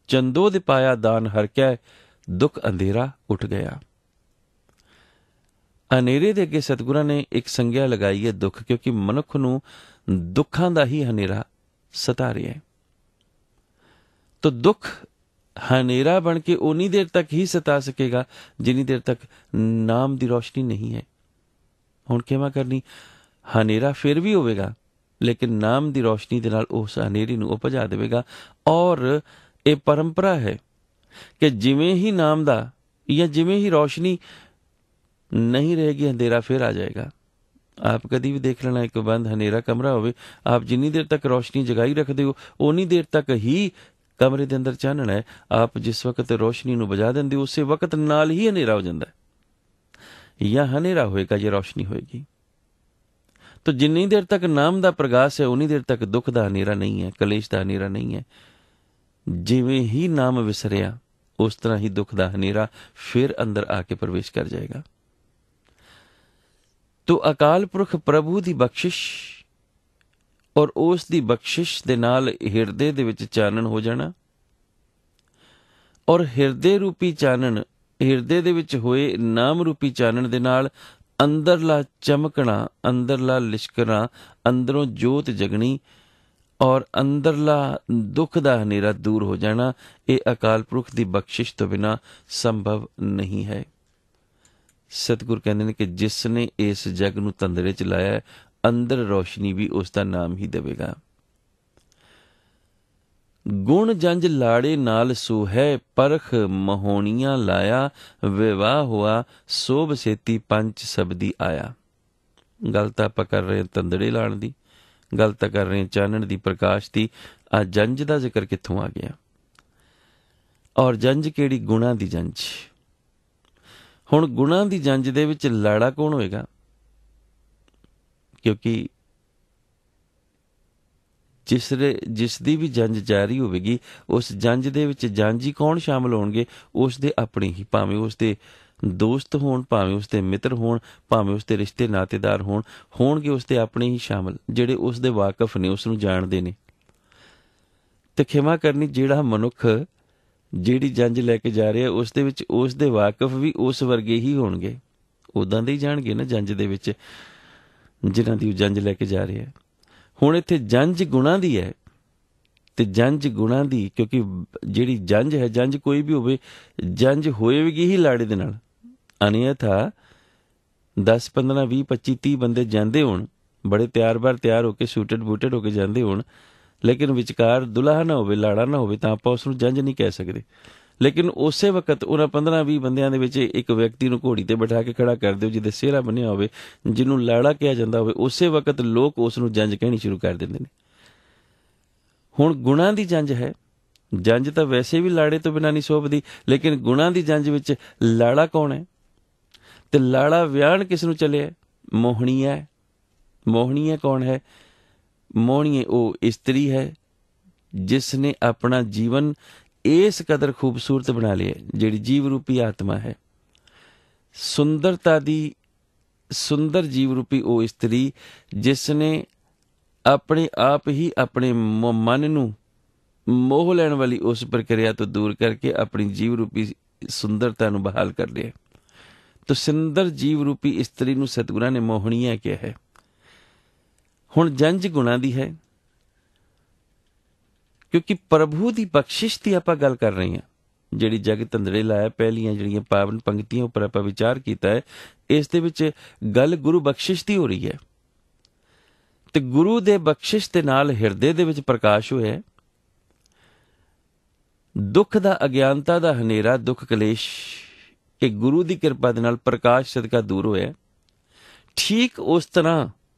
ਚੰਦੋ ਦਿਪਾਇਆ ਦਾਨ ਹਰ ਕੈ, ਦੁੱਖ ਅੰਧੇਰਾ ਉੱਠ ਗਿਆ। ਹਨੇਰੇ ਦੇ ਅੱਗੇ ਸਤਿਗੁਰਾਂ ਨੇ ਇੱਕ ਸੰਗਿਆ ਲਗਾਈ ਹੈ ਦੁੱਖ, ਕਿਉਂਕਿ ਮਨੁੱਖ ਨੂੰ ਦੁੱਖਾਂ ਦਾ ਹੀ ਹਨੇਰਾ ਸਤਾ ਰਿਹਾ ਹੈ। ਤਾਂ ਦੁੱਖ ਹਨੇਰਾ ਬਣ ਕੇ ਉਨੀ ਦੇਰ ਤੱਕ ਹੀ ਸਤਾ ਸਕੇਗਾ ਜਿੰਨੀ ਦੇਰ ਤੱਕ ਨਾਮ ਦੀ ਰੌਸ਼ਨੀ ਨਹੀਂ ਹੈ। ਹੁਣ ਕਿਵੇਂ ਕਰਨੀ? ਹਨੇਰਾ ਫਿਰ ਵੀ ਹੋਵੇਗਾ, ਲੇਕਿਨ ਨਾਮ ਦੀ ਰੌਸ਼ਨੀ ਦੇ ਨਾਲ ਉਸ ਹਨੇਰੀ ਨੂੰ ਉਹ ਭਜਾ ਦੇਵੇਗਾ। ਔਰ ਇਹ ਪਰੰਪਰਾ ਹੈ ਕਿ ਜਿਵੇਂ ਹੀ ਨਾਮ ਦਾ ਜਾਂ ਜਿਵੇਂ ਹੀ ਰੌਸ਼ਨੀ ਨਹੀਂ ਰਹੇਗੀ, ਅੰਧੇਰਾ ਫਿਰ ਆ ਜਾਏਗਾ। ਆਪ ਕਦੀ ਵੀ ਦੇਖ ਲੈਣਾ, ਇੱਕ ਬੰਦ ਹਨੇਰਾ ਕਮਰਾ ਹੋਵੇ, ਆਪ ਜਿੰਨੀ ਦੇਰ ਤੱਕ ਰੌਸ਼ਨੀ ਜਗਾਈ ਰੱਖਦੇ ਹੋ ਉਨੀ ਦੇਰ ਤੱਕ ਹੀ ਕਮਰੇ ਦੇ ਅੰਦਰ ਚਾਨਣਾ ਹੈ। ਆਪ ਜਿਸ ਵਕਤ ਰੌਸ਼ਨੀ ਨੂੰ ਬੁਝਾ ਦਿੰਦੇ ਹੋ ਉਸੇ ਵਕਤ ਨਾਲ ਹੀ ਹਨੇਰਾ ਹੋ ਜਾਂਦਾ ਹੈ। ਜਾਂ ਹਨੇਰਾ ਹੋਏਗਾ ਜਾਂ ਰੌਸ਼ਨੀ ਹੋਏਗੀ। ਤਾਂ ਜਿੰਨੀ ਦੇਰ ਤੱਕ ਨਾਮ ਦਾ ਪ੍ਰਗਾਸ ਹੈ ਉਨੀ ਦੇਰ ਤੱਕ ਦੁੱਖ ਦਾ ਹਨੇਰਾ ਨਹੀਂ ਹੈ, ਕਲੇਸ਼ ਦਾ ਹਨੇਰਾ ਨਹੀਂ ਹੈ। ਜਿਵੇਂ ਹੀ ਨਾਮ ਵਿਸਰਿਆ ਉਸ ਤਰ੍ਹਾਂ ਹੀ ਦੁੱਖ ਦਾ ਹਨੇਰਾ ਫਿਰ ਅੰਦਰ ਆ ਕੇ ਪ੍ਰਵੇਸ਼ ਕਰ ਜਾਏਗਾ। ਤੋ ਅਕਾਲ ਪੁਰਖ ਪ੍ਰਭੂ ਦੀ ਬਖਸ਼ਿਸ਼ ਔਰ ਉਸ ਦੀ ਬਖਸ਼ਿਸ਼ ਦੇ ਨਾਲ ਹਿਰਦੇ ਦੇ ਵਿੱਚ ਚਾਨਣ ਹੋ ਜਾਣਾ, ਔਰ ਹਿਰਦੇ ਰੂਪੀ ਚਾਨਣ, ਹਿਰਦੇ ਦੇ ਵਿੱਚ ਹੋਏ ਨਾਮ ਰੂਪੀ ਚਾਨਣ ਦੇ ਨਾਲ ਅੰਦਰਲਾ ਚਮਕਣਾ, ਅੰਦਰਲਾ ਲਿਸ਼ਕਣਾ, ਅੰਦਰੋਂ ਜੋਤ ਜਗਣੀ ਔਰ ਅੰਦਰਲਾ ਦੁੱਖ ਦਾ ਹਨੇਰਾ ਦੂਰ ਹੋ ਜਾਣਾ। ਇਹ ਅਕਾਲ ਪੁਰਖ ਦੀ ਬਖਸ਼ਿਸ਼ ਤੋਂ ਬਿਨਾਂ ਸੰਭਵ ਨਹੀਂ ਹੈ। ਸਤਿਗੁਰ ਕਹਿੰਦੇ ਨੇ ਕਿ ਜਿਸ ਨੇ ਇਸ ਜਗ ਨੂੰ ਤੰਦਰੇ 'ਚ ਲਾਇਆ, ਅੰਦਰ ਰੌਸ਼ਨੀ ਵੀ ਉਸ ਦਾ ਨਾਮ ਹੀ ਦੇਵੇਗਾ। ਗੁਣ ਜੰਜ ਲਾੜੇ ਨਾਲ ਸੂਹੈ, ਪਰਖ ਮਹੋਣੀਆਂ ਲਾਇਆ, ਵਿਵਾਹ ਹੋਆ ਸੋਭ ਸੇਤੀ ਪੰਚ ਸਬਦੀ ਆਇਆ। ਗੱਲ ਤਾਂ ਆਪਾਂ ਕਰ ਰਹੇ ਤੰਦੜੇ ਲਾਣ ਦੀ, ਗੱਲ ਤਾਂ ਕਰ ਰਹੇ ਚਾਨਣ ਦੀ, ਪ੍ਰਕਾਸ਼ ਦੀ। ਆ ਜੰਜ ਦਾ ਜ਼ਿਕਰ ਕਿੱਥੋਂ ਆ ਗਿਆ? ਔਰ ਜੰਜ ਕਿਹੜੀ? ਗੁਣਾਂ ਦੀ ਜੰਜ। ਹੁਣ ਗੁਣਾਂ ਦੀ ਜੰਜ ਦੇ ਵਿੱਚ ਲਾੜਾ ਕੌਣ ਹੋਏਗਾ? ਕਿਉਂਕਿ ਜਿਸ ਦੀ ਵੀ ਜੰਜ ਜਾਰੀ ਹੋਵੇਗੀ, ਉਸ ਜੰਜ ਦੇ ਵਿੱਚ ਜੰਜ ਹੀ ਕੌਣ ਸ਼ਾਮਲ ਹੋਣਗੇ? ਉਸ ਦੇ ਆਪਣੇ ਹੀ, ਭਾਵੇਂ ਉਸ ਦੇ ਦੋਸਤ ਹੋਣ, ਭਾਵੇਂ ਉਸ ਦੇ ਮਿੱਤਰ ਹੋਣ, ਭਾਵੇਂ ਉਸ ਦੇ ਰਿਸ਼ਤੇ ਨਾਤੇਦਾਰ ਹੋਣਗੇ ਉਸ ਦੇ ਆਪਣੇ ਹੀ ਸ਼ਾਮਲ, ਜਿਹੜੇ ਉਸ ਦੇ ਵਾਕਫ ਨੇ, ਉਸ ਨੂੰ ਜਾਣਦੇ ਨੇ। ਤੇ ਖਿਮਾ ਕਰਨੀ, ਜਿਹੜਾ ਮਨੁੱਖ ਜਿਹੜੀ ਜੰਜ ਲੈ ਕੇ ਜਾ ਰਿਹਾ ਉਸ ਦੇ ਵਿੱਚ ਉਸ ਦੇ ਵਾਕਫ ਵੀ ਉਸ ਵਰਗੇ ਹੀ ਹੋਣਗੇ, ਉੱਦਾਂ ਦੇ ਹੀ ਜਾਣਗੇ ਨਾ ਜੰਜ ਦੇ ਵਿੱਚ ਜਿਨ੍ਹਾਂ ਦੀ ਉਹ ਜੰਜ ਲੈ ਕੇ ਜਾ ਰਿਹਾ। ਹੁਣ ਇੱਥੇ ਜੰਜ ਗੁਣਾਂ ਦੀ ਹੈ, ਤੇ ਜੰਜ ਗੁਣਾਂ ਦੀ, ਕਿਉਂਕਿ ਜਿਹੜੀ ਜੰਜ ਹੈ, ਜੰਜ ਕੋਈ ਵੀ ਹੋਵੇ, ਜੰਜ ਹੋਏਗੀ ਹੀ ਲਾੜੇ ਦੇ ਨਾਲ। ਅਨਿਅਥਾ 10 15 20 25 30 ਬੰਦੇ ਜਾਂਦੇ ਹੋਣ, ਬੜੇ ਤਿਆਰ ਹੋ ਕੇ ਸੂਟਡ ਬੂਟਡ ਹੋ ਕੇ ਜਾਂਦੇ ਹੋਣ, ਲੇਕਿਨ ਵਿਚਕਾਰ ਦੁਲਹਾ ਨਾ ਹੋਵੇ, ਲਾੜਾ ਨਾ ਹੋਵੇ, ਤਾਂ ਆਪਾਂ ਉਸ ਨੂੰ ਜੰਝ ਨਹੀਂ ਕਹਿ ਸਕਦੇ। ਲੇਕਿਨ ਉਸੇ ਵਕਤ ਉਹਨਾਂ 15-20 ਬੰਦਿਆਂ ਦੇ ਵਿੱਚ ਇੱਕ ਵਿਅਕਤੀ ਨੂੰ ਘੋੜੀ ਤੇ ਬਿਠਾ ਕੇ ਖੜਾ ਕਰ ਦਿਓ ਜਿਹਦੇ ਸਿਹਰਾ ਬੰਨਿਆ ਹੋਵੇ, ਜਿਹਨੂੰ ਲਾੜਾ ਕਿਹਾ ਜਾਂਦਾ ਹੋਵੇ, ਉਸੇ ਵਕਤ ਲੋਕ ਉਸ ਨੂੰ ਜੰਝ ਕਹਿਣੀ ਸ਼ੁਰੂ ਕਰ ਦਿੰਦੇ ਨੇ। ਹੁਣ ਗੁਣਾਂ ਦੀ ਜੰਝ ਹੈ। ਜੰਝ ਤਾਂ ਵੈਸੇ ਵੀ ਲਾੜੇ ਤੋਂ ਬਿਨਾਂ ਨਹੀਂ ਸੋਭਦੀ, ਲੇਕਿਨ ਗੁਣਾਂ ਦੀ ਜੰਝ ਵਿੱਚ ਲਾੜਾ ਕੌਣ ਹੈ ਤੇ ਲਾੜਾ ਵਿਆਹਣ ਕਿਸ ਨੂੰ ਚੱਲਿਆ? ਮੋਹਣੀਆ। ਮੋਹਣੀਆ ਕੌਣ ਹੈ? ਮੋਹਣੀਏ ਉਹ ਇਸਤਰੀ ਹੈ ਜਿਸ ਨੇ ਆਪਣਾ ਜੀਵਨ ਇਸ ਕਦਰ ਖੂਬਸੂਰਤ ਬਣਾ ਲਿਆ, ਜਿਹੜੀ ਜੀਵ ਰੂਪੀ ਆਤਮਾ ਹੈ। ਸੁੰਦਰਤਾ ਦੀ ਸੁੰਦਰ ਜੀਵ ਰੂਪੀ ਉਹ ਇਸਤਰੀ ਜਿਸ ਨੇ ਆਪਣੇ ਆਪ ਹੀ ਆਪਣੇ ਮਨ ਨੂੰ ਮੋਹ ਲੈਣ ਵਾਲੀ ਉਸ ਪ੍ਰਕਿਰਿਆ ਤੋਂ ਦੂਰ ਕਰਕੇ ਆਪਣੀ ਜੀਵ ਰੂਪੀ ਸੁੰਦਰਤਾ ਨੂੰ ਬਹਾਲ ਕਰ ਲਿਆ। ਤੋ ਸੁੰਦਰ ਜੀਵ ਰੂਪੀ ਇਸਤਰੀ ਨੂੰ ਸਤਿਗੁਰਾਂ ਨੇ ਮੋਹਣੀਆ ਕਿਹਾ ਹੈ। ਹੁਣ ਜੰਝ ਗੁਣਾਂ ਦੀ ਹੈ, ਕਿਉਂਕਿ ਪ੍ਰਭੂ ਦੀ ਬਖਸ਼ਿਸ਼ ਦੀ ਆਪਾਂ ਗੱਲ ਕਰ ਰਹੇ ਹਾਂ। ਜਿਹੜੀ ਜਗਤ ਅੰਦਰੇ ਲਾਇਆ ਪਹਿਲੀਆਂ ਜਿਹੜੀਆਂ ਪਾਵਨ ਪੰਕਤੀਆਂ ਉੱਪਰ ਆਪਾਂ ਵਿਚਾਰ ਕੀਤਾ ਹੈ, ਇਸ ਦੇ ਵਿੱਚ ਗੱਲ ਗੁਰੂ ਬਖਸ਼ਿਸ਼ ਦੀ ਹੋ ਰਹੀ ਹੈ ਤੇ ਗੁਰੂ ਦੇ ਬਖਸ਼ਿਸ਼ ਦੇ ਨਾਲ ਹਿਰਦੇ ਦੇ ਵਿੱਚ ਪ੍ਰਕਾਸ਼ ਹੋਇਆ। ਦੁੱਖ ਦਾ, ਅਗਿਆਨਤਾ ਦਾ ਹਨੇਰਾ, ਦੁੱਖ ਕਲੇਸ਼ ਇਹ ਗੁਰੂ ਦੀ ਕਿਰਪਾ ਦੇ ਨਾਲ ਪ੍ਰਕਾਸ਼ ਸਦਕਾ ਦੂਰ ਹੋਇਆ। ਠੀਕ ਉਸ ਤਰ੍ਹਾਂ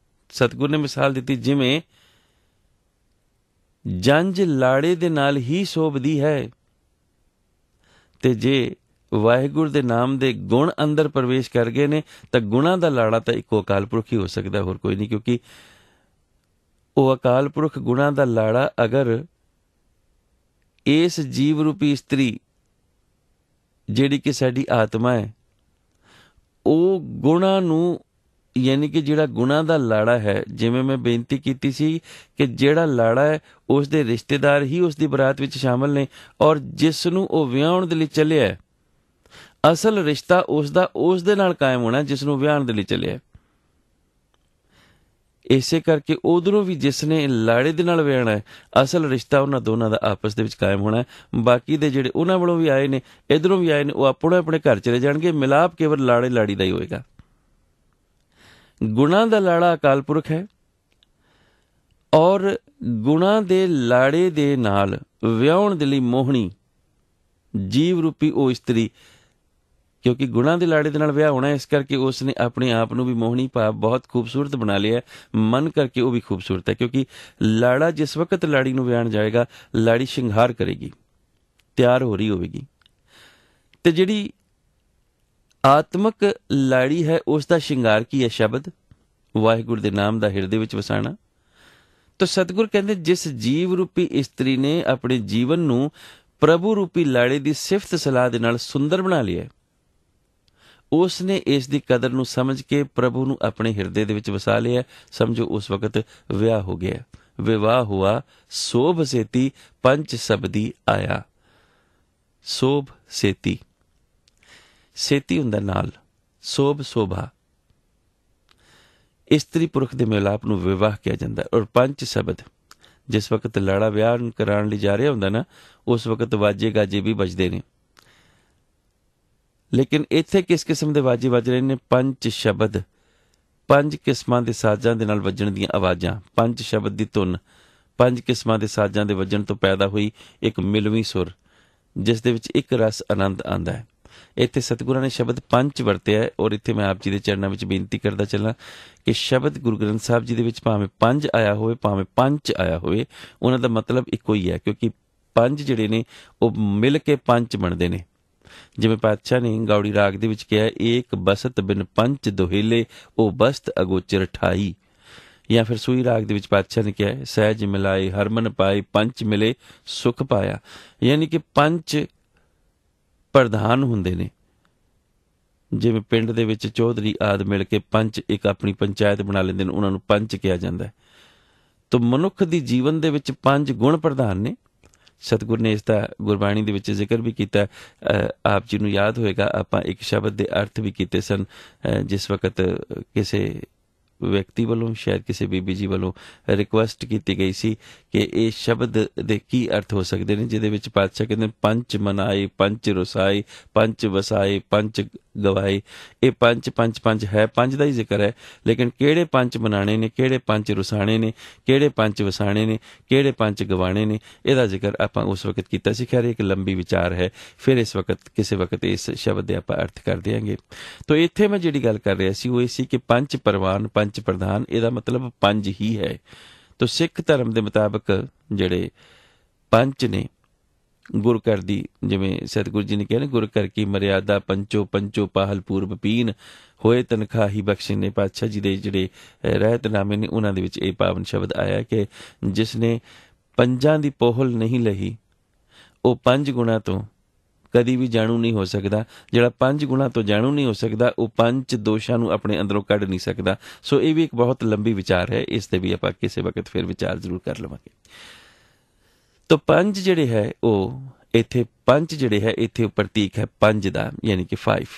ਸਤਿਗੁਰ ਨੇ ਮਿਸਾਲ ਦਿੱਤੀ, ਜਿਵੇਂ ਜੰਝ ਲਾੜੇ ਦੇ ਨਾਲ ਹੀ ਸੋਭਦੀ ਹੈ ਤੇ ਜੇ ਵਾਹਿਗੁਰੂ ਦੇ ਨਾਮ ਦੇ ਗੁਣ ਅੰਦਰ ਪ੍ਰਵੇਸ਼ ਕਰ ਗਏ ਨੇ ਤਾਂ ਗੁਣਾਂ ਦਾ ਲਾੜਾ ਤਾਂ ਇੱਕੋ ਅਕਾਲ ਪੁਰਖ ਹੀ ਹੋ ਸਕਦਾ, ਹੋਰ ਕੋਈ ਨਹੀਂ। ਕਿਉਂਕਿ ਉਹ ਅਕਾਲ ਪੁਰਖ ਗੁਣਾਂ ਦਾ ਲਾੜਾ ਅਗਰ ਇਸ ਜੀਵ ਰੂਪੀ ਇਸਤਰੀ ਜਿਹੜੀ ਕਿ ਸਾਡੀ ਆਤਮਾ ਹੈ, ਉਹ ਗੁਣਾਂ ਨੂੰ, ਯਾਨੀ ਕਿ ਜਿਹੜਾ ਗੁਣਾਂ ਦਾ ਲਾੜਾ ਹੈ, ਜਿਵੇਂ ਮੈਂ ਬੇਨਤੀ ਕੀਤੀ ਸੀ ਕਿ ਜਿਹੜਾ ਲਾੜਾ ਹੈ ਉਸ ਦੇ ਰਿਸ਼ਤੇਦਾਰ ਹੀ ਉਸ ਦੀ ਬਰਾਤ ਵਿੱਚ ਸ਼ਾਮਲ ਨੇ, ਔਰ ਜਿਸ ਨੂੰ ਉਹ ਵਿਆਹੁਣ ਦੇ ਲਈ ਚੱਲਿਆ, ਅਸਲ ਰਿਸ਼ਤਾ ਉਸ ਦੇ ਨਾਲ ਕਾਇਮ ਹੋਣਾ ਜਿਸ ਨੂੰ ਵਿਆਹੁਣ ਦੇ ਲਈ ਚੱਲਿਆ। ਇਸੇ ਕਰਕੇ ਉਧਰੋਂ ਵੀ ਜਿਸ ਨੇ ਲਾੜੇ ਦੇ ਨਾਲ ਵਿਆਹਣਾ ਹੈ, ਅਸਲ ਰਿਸ਼ਤਾ ਉਹਨਾਂ ਦੋਨਾਂ ਦਾ ਆਪਸ ਦੇ ਵਿੱਚ ਕਾਇਮ ਹੋਣਾ ਹੈ। ਬਾਕੀ ਦੇ ਜਿਹੜੇ ਉਹਨਾਂ ਵੱਲੋਂ ਵੀ ਆਏ ਨੇ, ਇੱਧਰੋਂ ਵੀ ਆਏ ਨੇ, ਉਹ ਆਪਣੇ ਆਪਣੇ ਘਰ ਚਲੇ ਜਾਣਗੇ। ਮਿਲਾਪ ਕੇਵਲ ਲਾੜੇ ਲਾੜੀ ਦਾ ਹੀ ਹੋਏਗਾ। ਗੁਣਾਂ ਦਾ ਲਾੜਾ ਅਕਾਲ ਪੁਰਖ ਹੈ ਔਰ ਗੁਣਾਂ ਦੇ ਲਾੜੇ ਦੇ ਨਾਲ ਵਿਆਹੁਣ ਦੇ ਲਈ ਮੋਹਣੀ ਜੀਵ ਰੂਪੀ ਉਹ ਇਸਤਰੀ, ਕਿਉਂਕਿ ਗੁਣਾਂ ਦੇ ਲਾੜੇ ਦੇ ਨਾਲ ਵਿਆਹ ਹੋਣਾ, ਇਸ ਕਰਕੇ ਉਸ ਨੇ ਆਪਣੇ ਆਪ ਨੂੰ ਵੀ ਮੋਹਣੀ ਭਾਵ ਬਹੁਤ ਖੂਬਸੂਰਤ ਬਣਾ ਲਿਆ। ਮਨ ਕਰਕੇ ਉਹ ਵੀ ਖੂਬਸੂਰਤ ਹੈ, ਕਿਉਂਕਿ ਲਾੜਾ ਜਿਸ ਵਕਤ ਲਾੜੀ ਨੂੰ ਵਿਆਹਣ ਜਾਏਗਾ, ਲਾੜੀ ਸ਼ਿੰਗਾਰ ਕਰੇਗੀ, ਤਿਆਰ ਹੋ ਰਹੀ ਹੋਵੇਗੀ। ਤੇ ਜਿਹੜੀ ਆਤਮਕ ਲਾੜੀ ਹੈ ਉਸ ਦਾ ਸ਼ਿੰਗਾਰ ਕੀ ਹੈ? ਸ਼ਬਦ, ਵਾਹਿਗੁਰੂ ਦੇ ਨਾਮ ਦਾ ਹਿਰਦੇ ਵਿੱਚ ਵਸਾਣਾ। ਤਾਂ ਸਤਿਗੁਰ ਕਹਿੰਦੇ ਜਿਸ ਜੀਵ ਰੂਪੀ ਇਸਤਰੀ ਨੇ ਆਪਣੇ ਜੀਵਨ ਨੂੰ ਪ੍ਰਭੂ ਰੂਪੀ ਲਾੜੇ ਦੀ ਸਿਫਤ ਸਲਾਹ ਦੇ ਨਾਲ ਸੁੰਦਰ ਬਣਾ ਲਿਆ, ਉਸ ਨੇ ਇਸ ਦੀ ਕਦਰ ਨੂੰ ਸਮਝ ਕੇ ਪ੍ਰਭੂ ਨੂੰ ਆਪਣੇ ਹਿਰਦੇ ਦੇ ਵਿੱਚ ਵਸਾ ਲਿਆ। ਸਮਝੋ ਉਸ ਵਕਤ ਵਿਆਹ ਹੋ ਗਿਆ। ਵਿਵਾਹ ਹੁਆ ਸੋਭ ਸੇਤੀ ਪੰਚ ਸਬਦੀ ਆਇਆ। ਸੋਭ ਸੇਤੀ, ਸੇਤੀ ਹੁੰਦਾ ਨਾਲ, ਸੋਭ ਸੋਭਾ। ਇਸਤਰੀ ਪੁਰਖ ਦੇ ਮਿਲਾਪ ਨੂੰ ਵਿਵਾਹ ਕਿਹਾ ਜਾਂਦਾ। ਔਰ ਪੰਜ ਸ਼ਬਦ, ਜਿਸ ਵਕਤ ਲਾੜਾ ਵਿਆਹ ਕਰਾਉਣ ਲਈ ਜਾ ਰਿਹਾ ਹੁੰਦਾ ਨਾ, ਉਸ ਵਕਤ ਵਾਜੇ ਗਾਜੇ ਵੀ ਵੱਜਦੇ ਨੇ। ਲੇਕਿਨ ਇੱਥੇ ਕਿਸ ਕਿਸਮ ਦੇ ਵਾਜੇ ਵੱਜ ਰਹੇ ਨੇ? ਪੰਜ ਸ਼ਬਦ, 5 ਕਿਸਮਾਂ ਦੇ ਸਾਜ਼ਾਂ ਦੇ ਨਾਲ ਵੱਜਣ ਦੀਆਂ ਆਵਾਜ਼ਾਂ। 5 ਸ਼ਬਦ ਦੀ ਧੁਨ 5 ਕਿਸਮਾਂ ਦੇ ਸਾਜ਼ਾਂ ਦੇ ਵੱਜਣ ਤੋਂ ਪੈਦਾ ਹੋਈ ਇੱਕ ਮਿਲਵੀਂ ਸੁਰ, ਜਿਸ ਦੇ ਵਿੱਚ ਇੱਕ ਰਸ ਆਨੰਦ ਆਉਂਦਾ ਹੈ। ਇੱਥੇ ਸਤਿਗੁਰਾਂ ਨੇ ਸ਼ਬਦ ਪੰਜ ਵਰਤਿਆ ਹੈ। ਔਰ ਇੱਥੇ ਮੈਂ ਆਪ ਜੀ ਦੇ ਚਰਨਾਂ ਵਿੱਚ ਬੇਨਤੀ ਕਰਦਾ ਚੱਲਾਂ ਕਿ ਸ਼ਬਦ ਗੁਰੂ ਗ੍ਰੰਥ ਸਾਹਿਬ ਜੀ ਦੇ ਵਿੱਚ ਭਾਵੇਂ ਪੰਜ ਆਇਆ ਹੋਵੇ, ਭਾਵੇਂ ਪੰਚ ਆਇਆ ਹੋਵੇ, ਉਹਨਾਂ ਦਾ ਮਤਲਬ ਇੱਕੋ ਹੀ ਹੈ। ਕਿਉਂਕਿ ਪੰਜ ਜਿਹੜੇ ਨੇ ਉਹ ਮਿਲ ਕੇ ਪੰਚ ਬਣਦੇ ਨੇ। ਜਿਵੇਂ ਪਾਤਸ਼ਾਹ ਨੇ ਗਾਉੜੀ ਰਾਗ ਦੇ ਵਿੱਚ ਕਿਹਾ, ਏਕ ਬਸਤ ਬਿਨ ਪੰਚ ਦੋਹੇਲੇ ਉਹ ਬਸਤ ਅਗੋਚਰ ਠਾਈ। ਜਾਂ ਫਿਰ ਸੂਈ ਰਾਗ ਦੇ ਵਿੱਚ ਪਾਤਸ਼ਾਹ ਨੇ ਕਿਹਾ, ਸਹਿਜ ਮਿਲਾਏ ਹਰਮਨ ਪਾਏ ਪੰਚ ਮਿਲੇ ਸੁਖ ਪਾਇਆ। ਯਾਨੀ ਕਿ ਪੰਜ ਪ੍ਰਧਾਨ ਹੁੰਦੇ ਨੇ। ਜਿਵੇਂ ਪਿੰਡ ਦੇ ਵਿੱਚ ਚੌਧਰੀ ਆਦਿ ਮਿਲ ਕੇ ਪੰਚ ਇੱਕ ਆਪਣੀ ਪੰਚਾਇਤ ਬਣਾ ਲੈਂਦੇ ਨੇ, ਉਹਨਾਂ ਨੂੰ ਪੰਚ ਕਿਹਾ ਜਾਂਦਾ ਹੈ। ਤਾਂ ਮਨੁੱਖ ਦੀ ਜੀਵਨ ਦੇ ਵਿੱਚ 5 ਗੁਣ ਪ੍ਰਧਾਨ ਨੇ। ਸਤਿਗੁਰ ਨੇ ਇਸ ਦਾ ਗੁਰਬਾਣੀ ਦੇ ਵਿੱਚ ਜ਼ਿਕਰ ਵੀ ਕੀਤਾ। ਆਪ ਜੀ ਨੂੰ ਯਾਦ ਹੋਏਗਾ, ਆਪਾਂ ਇੱਕ ਸ਼ਬਦ ਦੇ ਅਰਥ ਵੀ ਕੀਤੇ ਸਨ। ਜਿਸ ਵਕਤ ਕਿਸੇ ਵਿਅਕਤੀ ਵੱਲੋਂ, ਸ਼ਾਇਦ ਕਿਸੇ ਬੀਬੀ ਜੀ ਵੱਲੋਂ ਰਿਕੁਐਸਟ ਕੀਤੀ ਗਈ ਸੀ ਕਿ ਇਹ ਸ਼ਬਦ ਦੇ ਕੀ ਅਰਥ ਹੋ ਸਕਦੇ ਨੇ, ਜਿਹਦੇ ਵਿੱਚ ਪਾਤਸ਼ਾਹ ਕਹਿੰਦੇ ਪੰਚ ਮਨਾਏ, ਪੰਚ ਰੁਸਾਏ, ਪੰਚ ਵਸਾਏ, ਪੰਚ गवाए। ये पंच पंच पंच है, पंच का ही जिक्र है, लेकिन किहड़े पंच बनाने ने, किहड़े पंच रुसाने ने, किहड़े पंच वसाने ने, किहड़े पंच गवाने ने, इहदा जिक्र आपां उस वक्त कीता सी। खैर एक लंबी विचार है, फिर इस वक्त किसी वक्त इस शब्द के आपां अर्थ कर देंगे। तो इत्थे मैं जिहड़ी गल कर रहा सी वो सी कि पंच परवान पंच प्रधान, इहदा मतलब पंज ही है। तो सिख धर्म के मुताबिक जिहड़े पंच ने गुर घर दी, जिवें सतगुरु जी ने कहा ना, गुर घर की मर्यादा पंचो पंचो पाहल पूर्व पीन होए तनखाही बख्शे ने। पातशाह जी दे जिहड़े रहतनामे ने उन्हां दे विच इह पावन शब्द आया कि जिसने पंजां दी पोहल नहीं लही वो पंज गुणा तो कदी भी जाणू नहीं हो सकदा। जिहड़ा पंज गुणा तो जाणू नहीं हो सकदा वो पंच दोषां नूं अपने अंदरों कढ नहीं सकदा। सो ये भी एक बहुत लंबी विचार है, इस ते भी आपां किसी वक्त फिर विचार जरूर कर लवांगे। तो पंज जिहड़े है वो इत्थे पंच जिहड़े है इत्थे प्रतीक है पंज दा, यानी कि 5।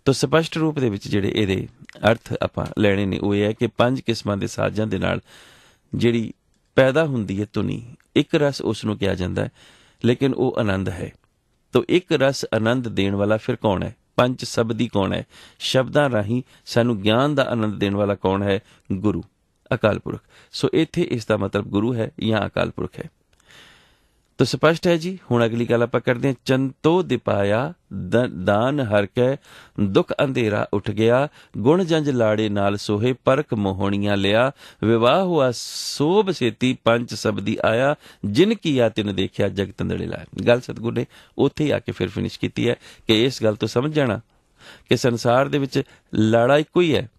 तो स्पष्ट रूप दे विच जिहड़े इहदे अर्थ आपां लैणे ने वो ये है कि पंज किस्मां दे साजां दे नाल जिहड़ी पैदा हुंदी है धुनी, एक रस उस नूं कहा जांदा है, लेकिन वो आनंद है। तो एक रस आनंद देण वाला फिर कौन है? पंच शब्दी कौन है? शब्दां राहीं सानूं ज्ञान दा आनंद देण वाला कौन है? गुरु, अकाल पुरख। सो इत्थे इसका मतलब गुरु है या अकाल पुरख है। तो स्पष्ट है जी। हुण अगली गल आपां करदे हां। चंतो दिपाया दान हर कै दुख अंधेरा उठ गया, गुण जंज लाड़े नाल सोहे परख मोहणियां लिया, विवाह हुआ सोभ सेती पंच सबदी आया, जिन किया तिन देखिया जग तंदड़े लाया। गल सतगुर ने उत्थे ही आके फिर फिनिश कीती है कि इस गल तो समझ जाना कि संसार दे विच लाड़ा इक्को ही है,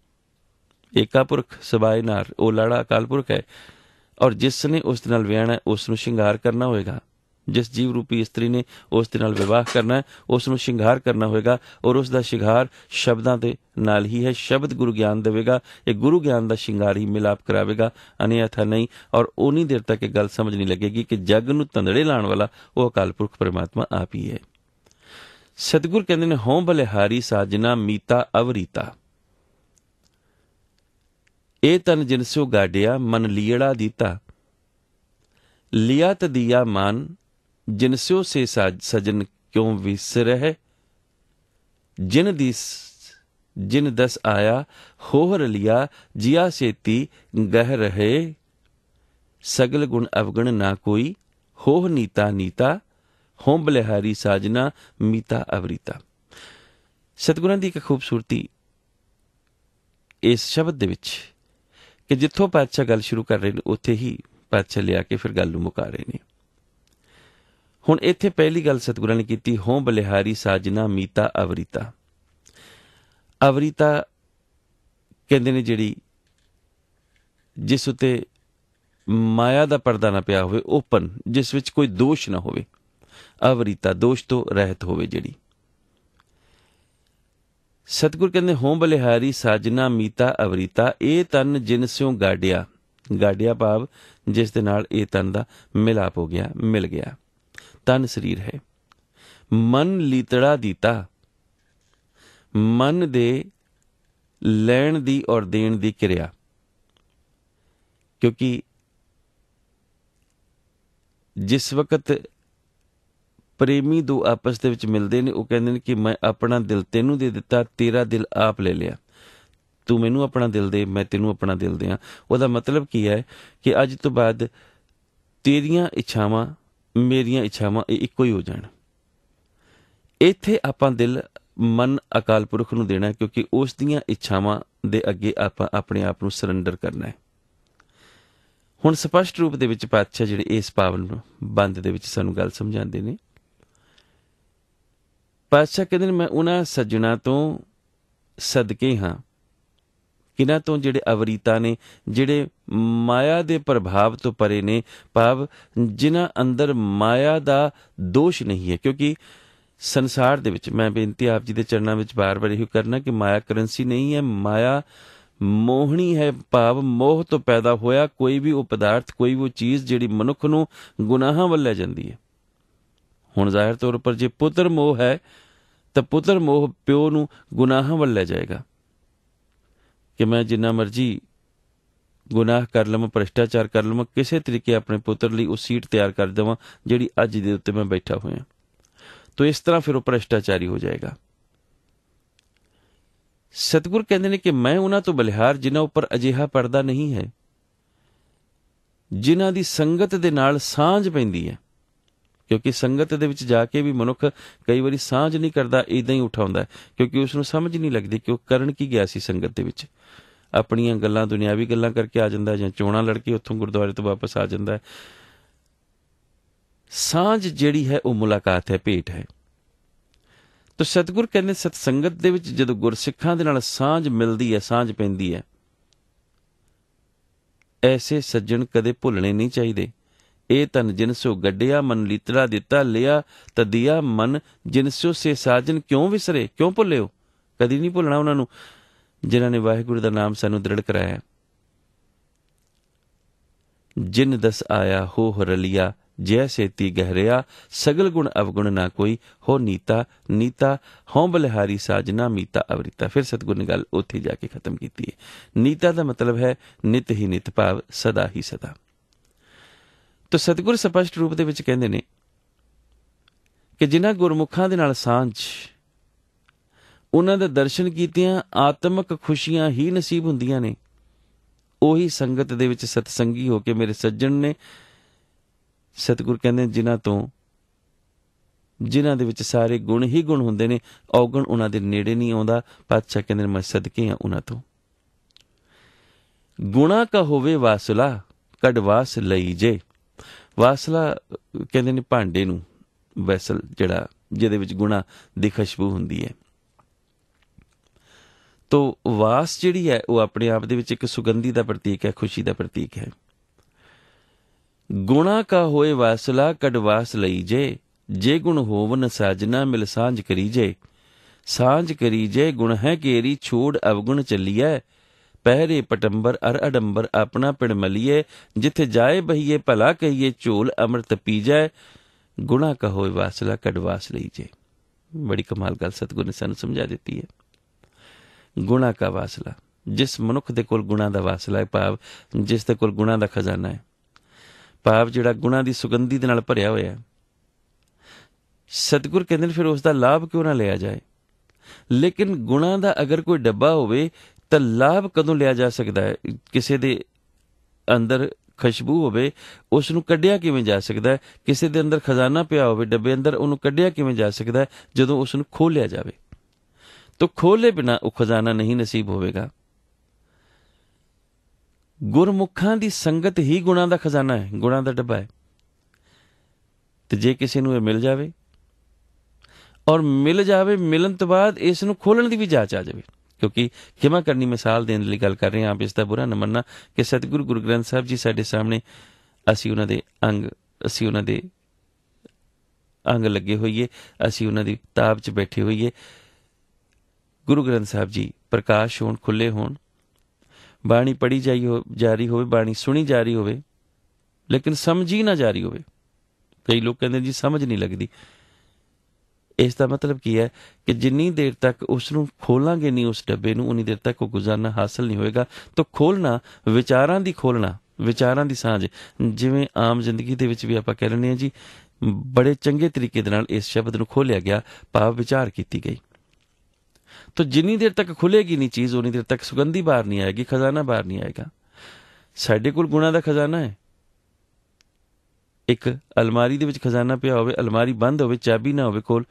एका पुरख सबाए नार, वो लाड़ा अकाल पुरख है। और जिसने उस नाल विआहना उसनूं शिंगार करना होएगा। जिस जीव रूपी इस्त्री ने उस दे नाल विवाह करना है उसनूं शिंगार करना होएगा, और उसका शिंगार शब्दां दे नाल ही है। शब्द गुरु ज्ञान देवेगा, ये गुरु ज्ञान का शिंगार ही मिलाप करावेगा, अन्यथा नहीं। और उन्नी देर तक ये गल समझ नहीं लगेगी कि जग नूं तंदड़े लाण वाला वो अकाल पुरख परमात्मा आप ही है। सतगुर कहंदे ने हों बलिहारी साजना मीता अवरीता, ए तन जिनस्यो गाडिया मन लियड़ा दीता, लिया त दिया मान जिनस्यो से सजन क्यों विसर है, जिन दस आया होहर लिया जिया सेती गह रहे, सगल गुण अवगुण ना कोई होह नीता नीता, हों बलिहारी साजना मीता अवरीता। सतगुरां दी एक खूबसूरती इस शब्द दे विच कि जिथों पातशाह गल शुरू कर रहे हैं उत्थे ही पातशाह लिया के फिर गल मुका रहे हैं। हुण इत्थे पहली गल सतगुरां ने कीती, हों बलिहारी साजना मीता अवरीता। अवरीता कहंदे ने जिहड़ी जिस उत्ते माया दा पर्दा ना पिया होवे, ओपन, जिस विच कोई दोष ना होवे, अवरीता दोष तो रहत होवे जिहड़ी। सतगुर कहंदे हों बलिहारी साजना मीता अवरीता, ए तन जिन स्यों गाडिया, गाडिया भाव जिस दे नाल ए तन दा मिलाप हो गया, मिल गया, तन शरीर है। मन लीतड़ा दीता, मन दे लैण दी और देण दी क्रिया, क्योंकि जिस वक्त प्रेमी दो आपस दे विच मिलदे ने, वो कहंदे ने कि मैं अपना दिल तेनू दे दिता, तेरा दिल आप ले लिया, तू मैनू अपना दिल दे, मैं तेनू अपना दिल दियां। ਉਹਦਾ मतलब की है कि अज तो बाद तेरियां इच्छावां मेरियां इच्छावां इक्को ही हो जाण। इत्थे आपां दिल मन अकाल पुरख नूं देना है, क्योंकि उस दियां इच्छावां दे अगे आपां अपने आप नूं सरैंडर करना है। हुण स्पष्ट रूप दे विच पातशाह जिहड़े इस पावन बंद दे विच सानूं गल समझाਉਂਦੇ ने। पातशाह कहंदे ने मैं उन्हां सज्जणा तो सदके हाँ, किन्हां तो जिहड़े अवरीता ने, जिहड़े माया दे प्रभाव तो परे ने, भाव जिन्हां अंदर माया दा दोष नहीं है। क्योंकि संसार दे विच मैं बेनती आप जी दे चरणां विच बार बार इहो करना कि माया करंसी नहीं है, माया मोहनी है। भाव मोह तो पैदा होया कोई भी वो पदार्थ, कोई वो चीज़ जिहड़ी मनुख नूं गुनाहां वल लै जांदी है। हुण ज़ाहिर तौर पर जे पुत्र मोह है तो पुत्र मोह प्यो नूं गुनाहां वल लै जाएगा कि मैं जिन्ना मर्जी गुनाह कर लवां, भ्रष्टाचार कर लवां, किसी तरीके अपने पुत्र लई उस सीट तैयार कर देवां जिहड़ी अज दे उत्ते मैं बैठा होया, तो इस तरह फिर वो भ्रष्टाचारी हो जाएगा। ਸਤਿਗੁਰ ਕਹਿੰਦੇ ਨੇ ਕਿ ਮੈਂ ਉਹਨਾਂ ਤੋਂ ਬਲਿਹਾਰ ਜਿਨ੍ਹਾਂ ਉੱਪਰ ਅਜਿਹਾ ਪਰਦਾ ਨਹੀਂ ਹੈ, ਜਿਨ੍ਹਾਂ ਦੀ ਸੰਗਤ ਦੇ ਨਾਲ ਸਾਂਝ ਪੈਂਦੀ ਹੈ। ਕਿਉਂਕਿ ਸੰਗਤ ਦੇ ਵਿੱਚ ਜਾ ਕੇ ਵੀ ਮਨੁੱਖ ਕਈ ਵਾਰੀ ਸਾਂਝ ਨਹੀਂ ਕਰਦਾ, ਇੱਦਾਂ ਹੀ ਉਠਾਉਂਦਾ, ਕਿਉਂਕਿ ਉਸ ਨੂੰ ਸਮਝ ਨਹੀਂ ਲੱਗਦੀ ਕਿ ਉਹ ਕਰਨ ਕੀ ਗਿਆ ਸੀ ਸੰਗਤ ਦੇ ਵਿੱਚ। ਆਪਣੀਆਂ ਗੱਲਾਂ, ਦੁਨਿਆਵੀ ਗੱਲਾਂ ਕਰਕੇ ਆ ਜਾਂਦਾ, ਜਾਂ ਚੋਣਾਂ ਲੜ ਕੇ ਉੱਥੋਂ ਗੁਰਦੁਆਰੇ ਤੋਂ ਵਾਪਸ ਆ ਜਾਂਦਾ। ਸਾਂਝ ਜਿਹੜੀ ਹੈ ਉਹ ਮੁਲਾਕਾਤ ਹੈ, ਭੇਟ ਹੈ। ਤਾਂ ਸਤਿਗੁਰ ਕਹਿੰਦੇ ਸਤਸੰਗਤ ਦੇ ਵਿੱਚ ਜਦੋਂ ਗੁਰਸਿੱਖਾਂ ਦੇ ਨਾਲ ਸਾਂਝ ਮਿਲਦੀ ਹੈ, ਸਾਂਝ ਪੈਂਦੀ ਹੈ, ਐਸੇ ਸੱਜਣ ਕਦੇ ਭੁੱਲਣੇ ਨਹੀਂ ਚਾਹੀਦੇ। ਇਹ ਤਨ ਜਿਨਸੋ ਗੱਡਿਆ ਮਨ ਲੀਤੜਾ ਦਿੱਤਾ ਲਿਆ ਤਦੀਆ ਮਨ ਜਿਨਸੋ ਸੇ ਸਾਜਨ ਕਿਉਂ ਵਿਸਰੇ, ਕਿਉਂ ਭੁੱਲਿਓ? ਕਦੀ ਨਹੀਂ ਭੁੱਲਣਾ ਉਹਨਾਂ ਨੂੰ ਜਿਨ੍ਹਾਂ ਨੇ ਵਾਹਿਗੁਰੂ ਦਾ ਨਾਮ ਸਾਨੂੰ ਦ੍ਰਿੜ ਕਰਾਇਆ। ਜਿਨ ਦਸ ਆਇਆ ਹੋ ਰਲਿਆ ਜੈ ਸੇਤੀ ਗਹਿਰਿਆ ਸਗਲ ਗੁਣ ਅਵਗੁਣ ਨਾ ਕੋਈ ਹੋ ਨੀਤਾ ਨੀਤਾ ਹੋਂ ਬਲਿਹਾਰੀ ਸਾਜਨਾ ਮੀਤਾ ਅਵਰਿਤਾ। ਫਿਰ ਸਤਿਗੁਰ ਨੇ ਗੱਲ ਉੱਥੇ ਜਾ ਕੇ ਖਤਮ ਕੀਤੀ ਹੈ। ਨੀਤਾ ਦਾ ਮਤਲਬ ਹੈ ਨਿਤ ਹੀ ਨਿਤ, ਭਾਵ ਸਦਾ ਹੀ ਸਦਾ। ਤਾਂ ਸਤਿਗੁਰ ਸਪਸ਼ਟ ਰੂਪ ਦੇ ਵਿੱਚ ਕਹਿੰਦੇ ਨੇ ਕਿ ਜਿਨ੍ਹਾਂ ਗੁਰਮੁਖਾਂ ਦੇ ਨਾਲ ਸਾਂਝ, ਉਹਨਾਂ ਦੇ ਦਰਸ਼ਨ ਕੀਤਿਆਂ ਆਤਮਿਕ ਖੁਸ਼ੀਆਂ ਹੀ ਨਸੀਬ ਹੁੰਦੀਆਂ ਨੇ। ਉਹੀ ਸੰਗਤ ਦੇ ਵਿੱਚ ਸਤਸੰਗੀ ਹੋ ਕੇ ਮੇਰੇ ਸੱਜਣ ਨੇ। ਸਤਿਗੁਰ ਕਹਿੰਦੇ ਜਿਨ੍ਹਾਂ ਦੇ ਵਿੱਚ ਸਾਰੇ ਗੁਣ ਹੀ ਗੁਣ ਹੁੰਦੇ ਨੇ, ਔਗਣ ਉਹਨਾਂ ਦੇ ਨੇੜੇ ਨਹੀਂ ਆਉਂਦਾ। ਪਾਤਸ਼ਾਹ ਕਹਿੰਦੇ ਮੈਂ ਸਦਕੇ ਹਾਂ ਉਹਨਾਂ ਤੋਂ। ਗੁਣਾ ਕਾ ਹੋਵੇ ਵਾਸਲਾ ਕਢਵਾਸ ਲਈ ਜੇ। ਵਾਸਲਾ ਕਹਿੰਦੇ ਨੇ ਭਾਂਡੇ ਨੂੰ, ਵੈਸਲ ਜਿਹੜਾ ਜਿਹਦੇ ਵਿੱਚ ਗੁਣਾ ਦੀ ਖੁਸ਼ਬੂ ਹੁੰਦੀ ਹੈ। ਤੋ ਵਾਸ ਜਿਹੜੀ ਹੈ ਉਹ ਆਪਣੇ ਆਪ ਦੇ ਵਿੱਚ ਇੱਕ ਸੁਗੰਧੀ ਦਾ ਪ੍ਰਤੀਕ ਹੈ, ਖੁਸ਼ੀ ਦਾ ਪ੍ਰਤੀਕ ਹੈ। ਗੁਣਾ ਕਾ ਹੋਏ ਵਾਸਲਾ ਕਢਵਾਸ ਲਈ ਜੇ, ਜੇ ਗੁਣ ਹੋਵਨ ਸਾਜਨਾ ਮਿਲ ਸਾਂਝ ਕਰੀ ਜੇ। ਸਾਂਝ ਕਰੀ ਜੇ ਗੁਣ ਹੈ ਕੇਰੀ ਛੋੜ ਅਵਗੁਣ ਚੱਲੀਐ, ਪਹਿਰੇ ਪਟੰਬਰ ਅਰ ਅਡੰਬਰ ਆਪਣਾ ਪਿੰਡ ਮਲੀਏ। ਜਿੱਥੇ ਜਾਏ ਬਹੀਏ ਭਲਾ ਕਹੀਏ ਝੋਲ ਅੰਮ੍ਰਿਤ ਪੀਜੈ। ਗੁਣਾ ਕਾ ਹੋਏ ਵਾਸਲਾ ਕਢਵਾਸ ਲਈ ਜੇ। ਬੜੀ ਕਮਾਲ ਗੱਲ ਸਤਿਗੁਰ ਨੇ ਸਾਨੂੰ ਸਮਝਾ ਦਿੱਤੀ ਹੈ। ਗੁਣਾ ਕਾ ਵਾਸਲਾ, ਜਿਸ ਮਨੁੱਖ ਦੇ ਕੋਲ ਗੁਣਾ ਦਾ ਵਾਸਲਾ ਹੈ, ਭਾਵ ਜਿਸ ਦੇ ਕੋਲ ਗੁਣਾ ਦਾ ਖਜ਼ਾਨਾ ਹੈ, ਭਾਵ ਜਿਹੜਾ ਗੁਣਾ ਦੀ ਸੁਗੰਧੀ ਦੇ ਨਾਲ ਭਰਿਆ ਹੋਇਆ, ਸਤਿਗੁਰ ਕਹਿੰਦੇ ਨੇ ਫਿਰ ਉਸ ਦਾ ਲਾਭ ਕਿਉਂ ਨਾ ਲਿਆ ਜਾਏ। ਲੇਕਿਨ ਗੁਣਾ ਦਾ ਅਗਰ ਕੋਈ ਡੱਬਾ ਹੋਵੇ ਤਾਂ ਲਾਭ ਕਦੋਂ ਲਿਆ ਜਾ ਸਕਦਾ ਹੈ? ਕਿਸੇ ਦੇ ਅੰਦਰ ਖੁਸ਼ਬੂ ਹੋਵੇ, ਉਸ ਨੂੰ ਕੱਢਿਆ ਕਿਵੇਂ ਜਾ ਸਕਦਾ ਹੈ? ਕਿਸੇ ਦੇ ਅੰਦਰ ਖਜ਼ਾਨਾ ਪਿਆ ਹੋਵੇ ਡੱਬੇ ਅੰਦਰ, ਉਹਨੂੰ ਕੱਢਿਆ ਕਿਵੇਂ ਜਾ ਸਕਦਾ ਹੈ? ਜਦੋਂ ਉਸ ਨੂੰ ਖੋਲ੍ਹਿਆ ਜਾਵੇ। ਤਾਂ ਖੋਲ੍ਹੇ ਬਿਨਾਂ ਉਹ ਖਜ਼ਾਨਾ ਨਹੀਂ ਨਸੀਬ ਹੋਵੇਗਾ। ਗੁਰਮੁਖਾਂ ਦੀ ਸੰਗਤ ਹੀ ਗੁਣਾਂ ਦਾ ਖਜ਼ਾਨਾ ਹੈ, ਗੁਣਾਂ ਦਾ ਡੱਬਾ ਹੈ। ਤੇ ਜੇ ਕਿਸੇ ਨੂੰ ਇਹ ਮਿਲ ਜਾਵੇ, ਔਰ ਮਿਲ ਜਾਵੇ, ਮਿਲਣ ਤੋਂ ਬਾਅਦ ਇਸ ਨੂੰ ਖੋਲ੍ਹਣ ਦੀ ਵੀ ਜਾਚ ਆ ਜਾਵੇ। ਕਿਉਂਕਿ ਖਿਮਾ ਕਰਨੀ ਮਿਸਾਲ ਦੇਣ ਲਈ ਗੱਲ ਕਰ ਰਹੇ ਹਾਂ, ਆਪ ਇਸ ਦਾ ਬੁਰਾ ਨਾ ਮੰਨਣਾ ਕਿ ਸਤਿਗੁਰੂ ਗੁਰੂ ਗ੍ਰੰਥ ਸਾਹਿਬ ਜੀ ਸਾਡੇ ਸਾਹਮਣੇ, ਅਸੀਂ ਉਹਨਾਂ ਦੇ ਅੰਗ ਲੱਗੇ ਹੋਈਏ, ਅਸੀਂ ਉਹਨਾਂ ਦੀ ਤਾਬ 'ਚ ਬੈਠੇ ਹੋਈਏ। ਗੁਰੂ ਗ੍ਰੰਥ ਸਾਹਿਬ ਜੀ ਪ੍ਰਕਾਸ਼ ਹੋਣ, ਖੁੱਲ੍ਹੇ ਹੋਣ, ਬਾਣੀ ਪੜ੍ਹੀ ਜਾ ਰਹੀ ਹੋਵੇ, ਬਾਣੀ ਸੁਣੀ ਜਾ ਰਹੀ ਹੋਵੇ, ਲੇਕਿਨ ਸਮਝੀ ਨਾ ਜਾ ਰਹੀ ਹੋਵੇ। ਕਈ ਲੋਕ ਕਹਿੰਦੇ ਜੀ ਸਮਝ ਨਹੀਂ ਲੱਗਦੀ। ਇਸ ਦਾ ਮਤਲਬ ਕੀ ਹੈ ਕਿ ਜਿੰਨੀ ਦੇਰ ਤੱਕ ਉਸ ਨੂੰ ਖੋਲਾਂਗੇ ਨਹੀਂ, ਉਸ ਡੱਬੇ ਨੂੰ, ਉਨੀ ਦੇਰ ਤੱਕ ਉਹ ਗੁਜ਼ਾਰਨਾ ਹਾਸਲ ਨਹੀਂ ਹੋਏਗਾ। ਤਾਂ ਖੋਲ੍ਹਣਾ, ਵਿਚਾਰਾਂ ਦੀ ਖੋਲ੍ਹਣਾ, ਵਿਚਾਰਾਂ ਦੀ ਸਾਂਝ। ਜਿਵੇਂ ਆਮ ਜ਼ਿੰਦਗੀ ਦੇ ਵਿੱਚ ਵੀ ਆਪਾਂ ਕਹਿ ਲੈਂਦੇ ਹਾਂ ਜੀ, ਬੜੇ ਚੰਗੇ ਤਰੀਕੇ ਦੇ ਨਾਲ ਇਸ ਸ਼ਬਦ ਨੂੰ ਖੋਲ੍ਹਿਆ ਗਿਆ, ਭਾਵ ਵਿਚਾਰ ਕੀਤੀ ਗਈ। ਤਾਂ ਜਿੰਨੀ ਦੇਰ ਤੱਕ ਖੁੱਲ੍ਹੇਗੀ ਨਹੀਂ ਚੀਜ਼, ਉਨੀ ਦੇਰ ਤੱਕ ਸੁਗੰਧੀ ਬਾਹਰ ਨਹੀਂ ਆਏਗੀ, ਖਜ਼ਾਨਾ ਬਾਹਰ ਨਹੀਂ ਆਏਗਾ। ਸਾਡੇ ਕੋਲ ਗੁਣਾਂ ਦਾ ਖਜ਼ਾਨਾ ਹੈ। ਇੱਕ ਅਲਮਾਰੀ ਦੇ ਵਿੱਚ ਖਜ਼ਾਨਾ ਪਿਆ ਹੋਵੇ, ਅਲਮਾਰੀ ਬੰਦ ਹੋਵੇ, ਚਾਬੀ ਨਾ ਹੋਵੇ ਕੋਲ,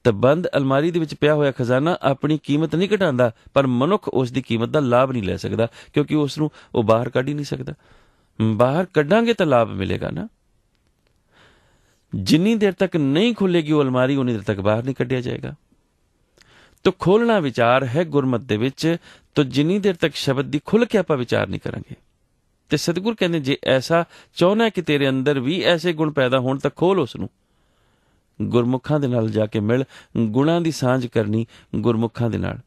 ਤਾਂ ਬੰਦ ਅਲਮਾਰੀ ਦੇ ਵਿੱਚ ਪਿਆ ਹੋਇਆ ਖਜ਼ਾਨਾ ਆਪਣੀ ਕੀਮਤ ਨਹੀਂ ਘਟਾਉਂਦਾ, ਪਰ ਮਨੁੱਖ ਉਸ ਦੀ ਕੀਮਤ ਦਾ ਲਾਭ ਨਹੀਂ ਲੈ ਸਕਦਾ, ਕਿਉਂਕਿ ਉਸ ਨੂੰ ਉਹ ਬਾਹਰ ਕੱਢ ਹੀ ਨਹੀਂ ਸਕਦਾ। ਬਾਹਰ ਕੱਢਾਂਗੇ ਤਾਂ ਲਾਭ ਮਿਲੇਗਾ ਨਾ। ਜਿੰਨੀ ਦੇਰ ਤੱਕ ਨਹੀਂ ਖੁੱਲੇਗੀ ਉਹ ਅਲਮਾਰੀ, ਉਨੀ ਦੇਰ ਤੱਕ ਬਾਹਰ ਨਹੀਂ ਕੱਢਿਆ ਜਾਏਗਾ। ਤਾਂ ਖੋਲ੍ਹਣਾ ਵਿਚਾਰ ਹੈ ਗੁਰਮਤਿ ਦੇ ਵਿੱਚ। ਤਾਂ ਜਿੰਨੀ ਦੇਰ ਤੱਕ ਸ਼ਬਦ ਦੀ ਖੁੱਲ੍ਹ ਕੇ ਆਪਾਂ ਵਿਚਾਰ ਨਹੀਂ ਕਰਾਂਗੇ, ਤੇ ਸਤਿਗੁਰ ਕਹਿੰਦੇ ਜੇ ਐਸਾ ਚਾਹੁੰਦਾ ਕਿ ਤੇਰੇ ਅੰਦਰ ਵੀ ਐਸੇ ਗੁਣ ਪੈਦਾ ਹੋਣ ਤਾਂ ਖੋਲ ਉਸ ਨੂੰ। ਗੁਰਮੁਖਾਂ ਦੇ ਨਾਲ ਜਾ ਕੇ ਮਿਲ, ਗੁਣਾਂ ਦੀ ਸਾਂਝ ਕਰਨੀ ਗੁਰਮੁਖਾਂ ਦੇ ਨਾਲ।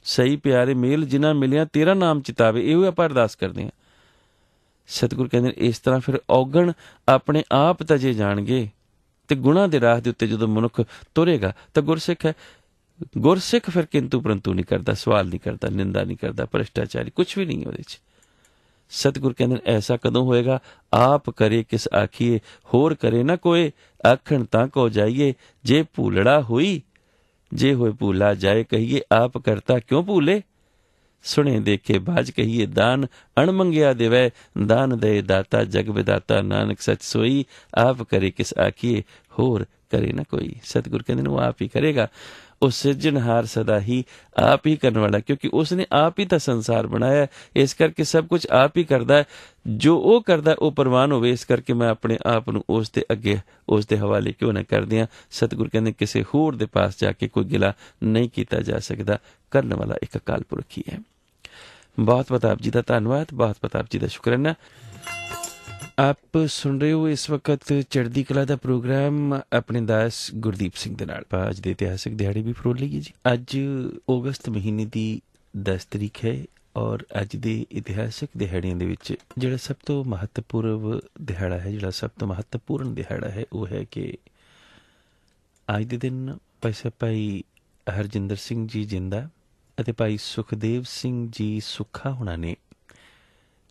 ਸਹੀ ਪਿਆਰੇ ਮੇਲ ਜਿਨ੍ਹਾਂ ਮਿਲਿਆ ਤੇਰਾ ਨਾਮ ਚਿਤਾਵੇ, ਇਹੋ ਆਪਾਂ ਅਰਦਾਸ ਕਰਦੇ ਹਾਂ। ਸਤਿਗੁਰ ਕਹਿੰਦੇ ਇਸ ਤਰ੍ਹਾਂ ਫਿਰ ਔਗਣ ਆਪਣੇ ਆਪ ਤਜੇ ਜਾਣਗੇ। ਤੇ ਗੁਣਾਂ ਦੇ ਰਾਹ ਦੇ ਉੱਤੇ ਜਦੋਂ ਮਨੁੱਖ ਤੁਰੇਗਾ ਤਾਂ ਗੁਰਸਿੱਖ ਹੈ। ਗੁਰਸਿੱਖ ਫਿਰ ਕਿੰਤੂ ਪਰੰਤੂ ਨਹੀਂ ਕਰਦਾ, ਸਵਾਲ ਨਹੀਂ ਕਰਦਾ, ਨਿੰਦਾ ਨਹੀਂ ਕਰਦਾ, ਭ੍ਰਿਸ਼ਟਾਚਾਰੀ ਕੁਛ ਵੀ ਨਹੀਂ ਉਹਦੇ 'ਚ। ਸਤਿਗੁਰ ਕਹਿੰਦੇ ਐਸਾ ਕਦੋਂ ਹੋਏਗਾ? ਆਪ ਕਰੇ ਕਿਸ ਆਖੀਏ, ਹੋਰ ਕਰੇ ਨਾ ਕੋਏ, ਆਖਣ ਤਾਂ ਕੋ ਜਾਈਏ। ਜੇ ਭੂਲੜਾ ਹੋਈ जे होए भूला जाए कहिए आप करता क्यों भूले। सुने देखे बाज कहिए दान अण मंगिया देवै। दान दे दाता जग विदाता नानक सच सोई। आप करे किस आखिए होर करे ना कोई। सतगुरु कहते वो आप ही करेगा। ਉਹ ਸਿਰਜਣਹਾਰ ਸਦਾ ਹੀ ਆਪ ਹੀ ਕਰਨ ਵਾਲਾ, ਕਿਉਂਕਿ ਉਸਨੇ ਆਪ ਹੀ ਤਾਂ ਸੰਸਾਰ ਬਣਾਇਆ। ਇਸ ਕਰਕੇ ਸਭ ਕੁਝ ਆਪ ਹੀ ਕਰਦਾ ਹੈ। ਜੋ ਉਹ ਕਰਦਾ ਉਹ ਪ੍ਰਵਾਨ ਹੋਵੇ। ਇਸ ਕਰਕੇ ਮੈਂ ਆਪਣੇ ਆਪ ਨੂੰ ਉਸ ਦੇ ਅੱਗੇ ਉਸ ਦੇ ਹਵਾਲੇ ਕਿਉਂ ਨਾ ਕਰ ਦਿਆਂ। ਸਤਿਗੁਰ ਕਹਿੰਦੇ ਕਿਸੇ ਹੋਰ ਦੇ ਪਾਸ ਜਾ ਕੇ ਕੋਈ ਗਿਲਾ ਨਹੀਂ ਕੀਤਾ ਜਾ ਸਕਦਾ। ਕਰਨ ਵਾਲਾ ਇੱਕ ਅਕਾਲ ਪੁਰਖ ਹੀ ਹੈ। बहुत बहुत आप जी का धन्यवाद, बहुत बहुत आप जी का शुक्राना। आप सुन रहे हो इस वक्त चढ़दी कला का प्रोग्राम अपने दास गुरदीप सिंह दे नाल। अज दे इतिहासक दिहाड़े भी फरोल लीए जी। अज अगस्त महीने की 10 तरीक है और अज दे इतिहासक दिहाड़ियां दे विच जिहड़ा सब तो महत्वपूर्ण दिहाड़ा है, जिहड़ा सब तो महत्वपूर्ण दिहाड़ा है वो है कि अज दे दिन भाई हरजिंदर सिंह जी जिंदा ਅਤੇ ਭਾਈ ਸੁਖਦੇਵ ਸਿੰਘ ਜੀ ਸੁੱਖਾ ਹੋਣਾ ਨੇ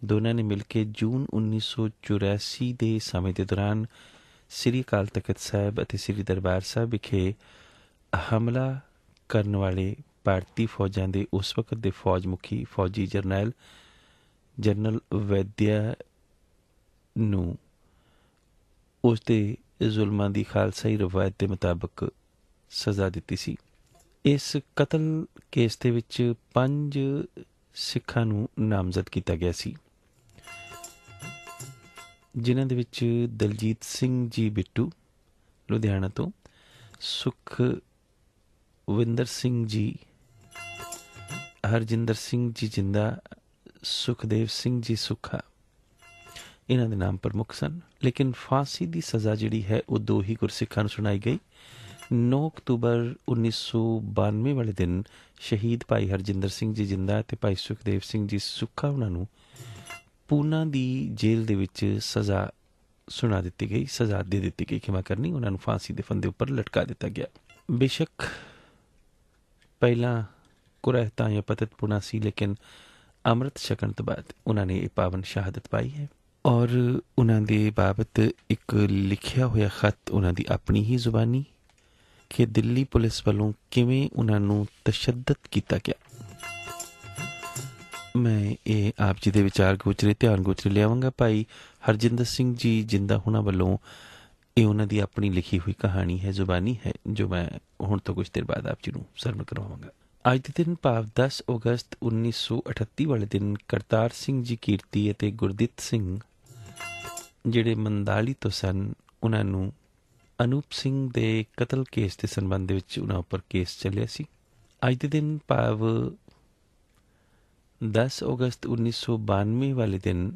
ਦੋਨਾਂ ਨੇ ਮਿਲ ਕੇ ਜੂਨ 1984 ਦੇ ਸਮੇਂ ਦੇ ਦੌਰਾਨ ਸ੍ਰੀ ਅਕਾਲ ਤਖ਼ਤ ਸਾਹਿਬ ਅਤੇ ਸ੍ਰੀ ਦਰਬਾਰ ਸਾਹਿਬ ਵਿਖੇ ਹਮਲਾ ਕਰਨ ਵਾਲੇ ਭਾਰਤੀ ਫੌਜਾਂ ਦੇ ਉਸ ਵਕਤ ਦੇ ਫੌਜ ਮੁਖੀ ਫੌਜੀ ਜਨਰਲ ਵੈਦਿਆ ਨੂੰ ਉਸ ਦੇ ਜ਼ੁਲਮਾਂ ਦੀ ਖਾਲਸਾਈ ਰਵਾਇਤ ਦੇ ਮੁਤਾਬਕ ਸਜ਼ਾ ਦਿੱਤੀ ਸੀ। ਇਸ ਕਤਲ ਕੇਸ ਦੇ ਵਿੱਚ 5 ਸਿੱਖਾਂ ਨੂੰ ਨਾਮਜ਼ਦ ਕੀਤਾ ਗਿਆ ਸੀ, ਜਿਨ੍ਹਾਂ ਦੇ ਵਿੱਚ ਦਲਜੀਤ ਸਿੰਘ ਜੀ ਬਿੱਟੂ ਲੁਧਿਆਣਾ ਤੋਂ, ਸੁਖਵਿੰਦਰ ਸਿੰਘ ਜੀ, ਹਰਜਿੰਦਰ ਸਿੰਘ ਜੀ ਜਿੰਦਾ, ਸੁਖਦੇਵ ਸਿੰਘ ਜੀ ਸੁੱਖਾ, ਇਹਨਾਂ ਦੇ ਨਾਮ ਪ੍ਰਮੁੱਖ ਸਨ। ਲੇਕਿਨ ਫਾਂਸੀ ਦੀ ਸਜ਼ਾ ਜਿਹੜੀ ਹੈ ਉਹ 2 ਹੀ ਗੁਰਸਿੱਖਾਂ ਨੂੰ ਸੁਣਾਈ ਗਈ। 9 ਅਕਤੂਬਰ 1992 ਵਾਲੇ ਦਿਨ ਸ਼ਹੀਦ ਭਾਈ ਹਰਜਿੰਦਰ ਸਿੰਘ ਜੀ ਜਿੰਦਾ ਅਤੇ ਭਾਈ ਸੁਖਦੇਵ ਸਿੰਘ ਜੀ ਸੁੱਖਾ ਉਹਨਾਂ ਨੂੰ ਪੂਨਾ ਦੀ ਜੇਲ੍ਹ ਦੇ ਵਿੱਚ ਸਜ਼ਾ ਸੁਣਾ ਦਿੱਤੀ ਗਈ, ਸਜ਼ਾ ਦੇ ਦਿੱਤੀ ਗਈ, ਖਿਮਾ ਕਰਨੀ। ਉਹਨਾਂ ਨੂੰ ਫਾਂਸੀ ਦੇ ਫੰਦੇ ਉੱਪਰ ਲਟਕਾ ਦਿੱਤਾ ਗਿਆ। ਬੇਸ਼ੱਕ ਪਹਿਲਾਂ ਕੁਰਹਿਤਾਂ ਜਾਂ ਪਤਿਤ ਪੁਣਾ ਸੀ, ਲੇਕਿਨ ਅੰਮ੍ਰਿਤ ਛਕਣ ਤੋਂ ਬਾਅਦ ਉਹਨਾਂ ਨੇ ਇਹ ਪਾਵਨ ਸ਼ਹਾਦਤ ਪਾਈ ਹੈ। ਔਰ ਉਹਨਾਂ ਦੇ ਬਾਬਤ ਇੱਕ ਲਿਖਿਆ ਹੋਇਆ ਖਤ ਉਹਨਾਂ ਦੀ ਆਪਣੀ ਹੀ ਜ਼ੁਬਾਨੀ ਕਿ ਦਿੱਲੀ ਪੁਲਿਸ ਵੱਲੋਂ ਕਿਵੇਂ ਉਹਨਾਂ ਨੂੰ ਤਸ਼ੱਦਦ ਕੀਤਾ ਗਿਆ। ਮੈਂ ਇਹ ਆਪ ਜੀ ਦੇ ਵਿਚਾਰ ਗੋਚਰੇ ਧਿਆਨ ਗੋਚਰੇ ਲਿਆਵਾਂਗਾ। ਭਾਈ ਹਰਜਿੰਦਰ ਸਿੰਘ ਜੀ ਜਿੰਦਾ ਹੋਣਾ ਵੱਲੋਂ ਇਹ ਉਹਨਾਂ ਦੀ ਆਪਣੀ ਲਿਖੀ ਹੋਈ ਕਹਾਣੀ ਹੈ, ਜ਼ੁਬਾਨੀ ਹੈ, ਜੋ ਮੈਂ ਹੁਣ ਤੋਂ ਕੁਝ ਦੇਰ ਬਾਅਦ ਆਪ ਜੀ ਨੂੰ ਸਰਵਣ ਕਰਵਾਵਾਂਗਾ। ਅੱਜ ਦੇ ਦਿਨ ਭਾਵ 10 ਅਗਸਤ 1938 ਵਾਲੇ ਦਿਨ ਕਰਤਾਰ ਸਿੰਘ ਜੀ ਕੀਰਤੀ ਅਤੇ ਗੁਰਦਿੱਤ ਸਿੰਘ ਜਿਹੜੇ ਮੰਦਾਲੀ ਤੋਂ ਸਨ, ਉਹਨਾਂ ਨੂੰ ਅਨੂਪ ਸਿੰਘ ਦੇ ਕਤਲ ਕੇਸ ਦੇ ਸੰਬੰਧ ਦੇ ਵਿੱਚ ਉਹਨਾਂ ਉੱਪਰ ਕੇਸ ਚੱਲਿਆ ਸੀ। ਅੱਜ ਦੇ ਦਿਨ ਭਾਵ 10 ਅਗਸਤ 1992 ਵਾਲੇ ਦਿਨ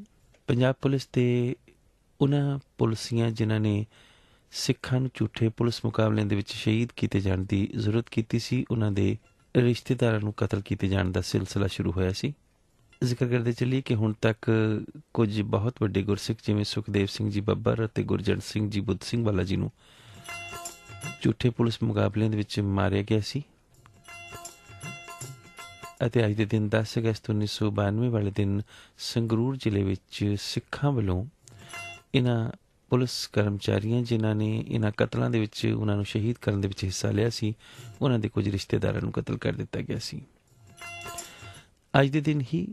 ਪੰਜਾਬ ਪੁਲਿਸ ਦੇ ਉਹਨਾਂ ਪੁਲਿਸੀਆਂ ਜਿਨ੍ਹਾਂ ਨੇ ਸਿੱਖਾਂ ਨੂੰ ਝੂਠੇ ਪੁਲਿਸ ਮੁਕਾਬਲਿਆਂ ਦੇ ਵਿੱਚ ਸ਼ਹੀਦ ਕੀਤੇ ਜਾਣ ਦੀ ਜ਼ਰੂਰਤ ਕੀਤੀ ਸੀ, ਉਹਨਾਂ ਦੇ ਰਿਸ਼ਤੇਦਾਰਾਂ ਨੂੰ ਕਤਲ ਕੀਤੇ ਜਾਣ ਦਾ ਸਿਲਸਿਲਾ ਸ਼ੁਰੂ ਹੋਇਆ ਸੀ। ਜ਼ਿਕਰ ਕਰਦੇ ਚੱਲੀਏ ਕਿ ਹੁਣ ਤੱਕ ਕੁਝ ਬਹੁਤ ਵੱਡੇ ਗੁਰਸਿੱਖ ਜਿਵੇਂ ਸੁਖਦੇਵ ਸਿੰਘ ਜੀ ਬੱਬਰ ਅਤੇ ਗੁਰਜੰਟ ਸਿੰਘ ਜੀ ਬੁੱਧ ਸਿੰਘ ਵਾਲਾ ਜੀ ਨੂੰ ਝੂਠੇ ਪੁਲਿਸ ਮੁਕਾਬਲਿਆਂ ਦੇ ਵਿੱਚ ਮਾਰਿਆ ਗਿਆ ਸੀ। ਅਤੇ ਅੱਜ ਦੇ ਦਿਨ 10 ਅਗਸਤ 1992 ਵਾਲੇ ਦਿਨ ਸੰਗਰੂਰ ਜ਼ਿਲ੍ਹੇ ਵਿੱਚ ਸਿੱਖਾਂ ਵੱਲੋਂ ਇਹਨਾਂ ਪੁਲਿਸ ਕਰਮਚਾਰੀਆਂ ਜਿਨ੍ਹਾਂ ਨੇ ਇਹਨਾਂ ਕਤਲਾਂ ਦੇ ਵਿੱਚ ਉਹਨਾਂ ਨੂੰ ਸ਼ਹੀਦ ਕਰਨ ਦੇ ਵਿੱਚ ਹਿੱਸਾ ਲਿਆ ਸੀ, ਉਹਨਾਂ ਦੇ ਕੁਝ ਰਿਸ਼ਤੇਦਾਰਾਂ ਨੂੰ ਕਤਲ ਕਰ ਦਿੱਤਾ ਗਿਆ ਸੀ। ਅੱਜ ਦੇ ਦਿਨ ਹੀ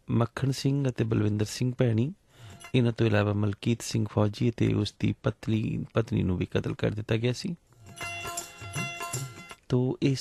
ਮੱਖਣ ਸਿੰਘ ਅਤੇ ਬਲਵਿੰਦਰ ਸਿੰਘ ਭੈਣੀ, ਇਹਨਾਂ ਤੋਂ ਇਲਾਵਾ ਮਲਕੀਤ ਸਿੰਘ ਫੌਜੀ ਅਤੇ ਉਸ ਦੀ ਪਤਨੀ ਨੂੰ ਵੀ ਕਤਲ ਕਰ ਦਿੱਤਾ ਗਿਆ ਸੀ। ਤੋ ਇਹ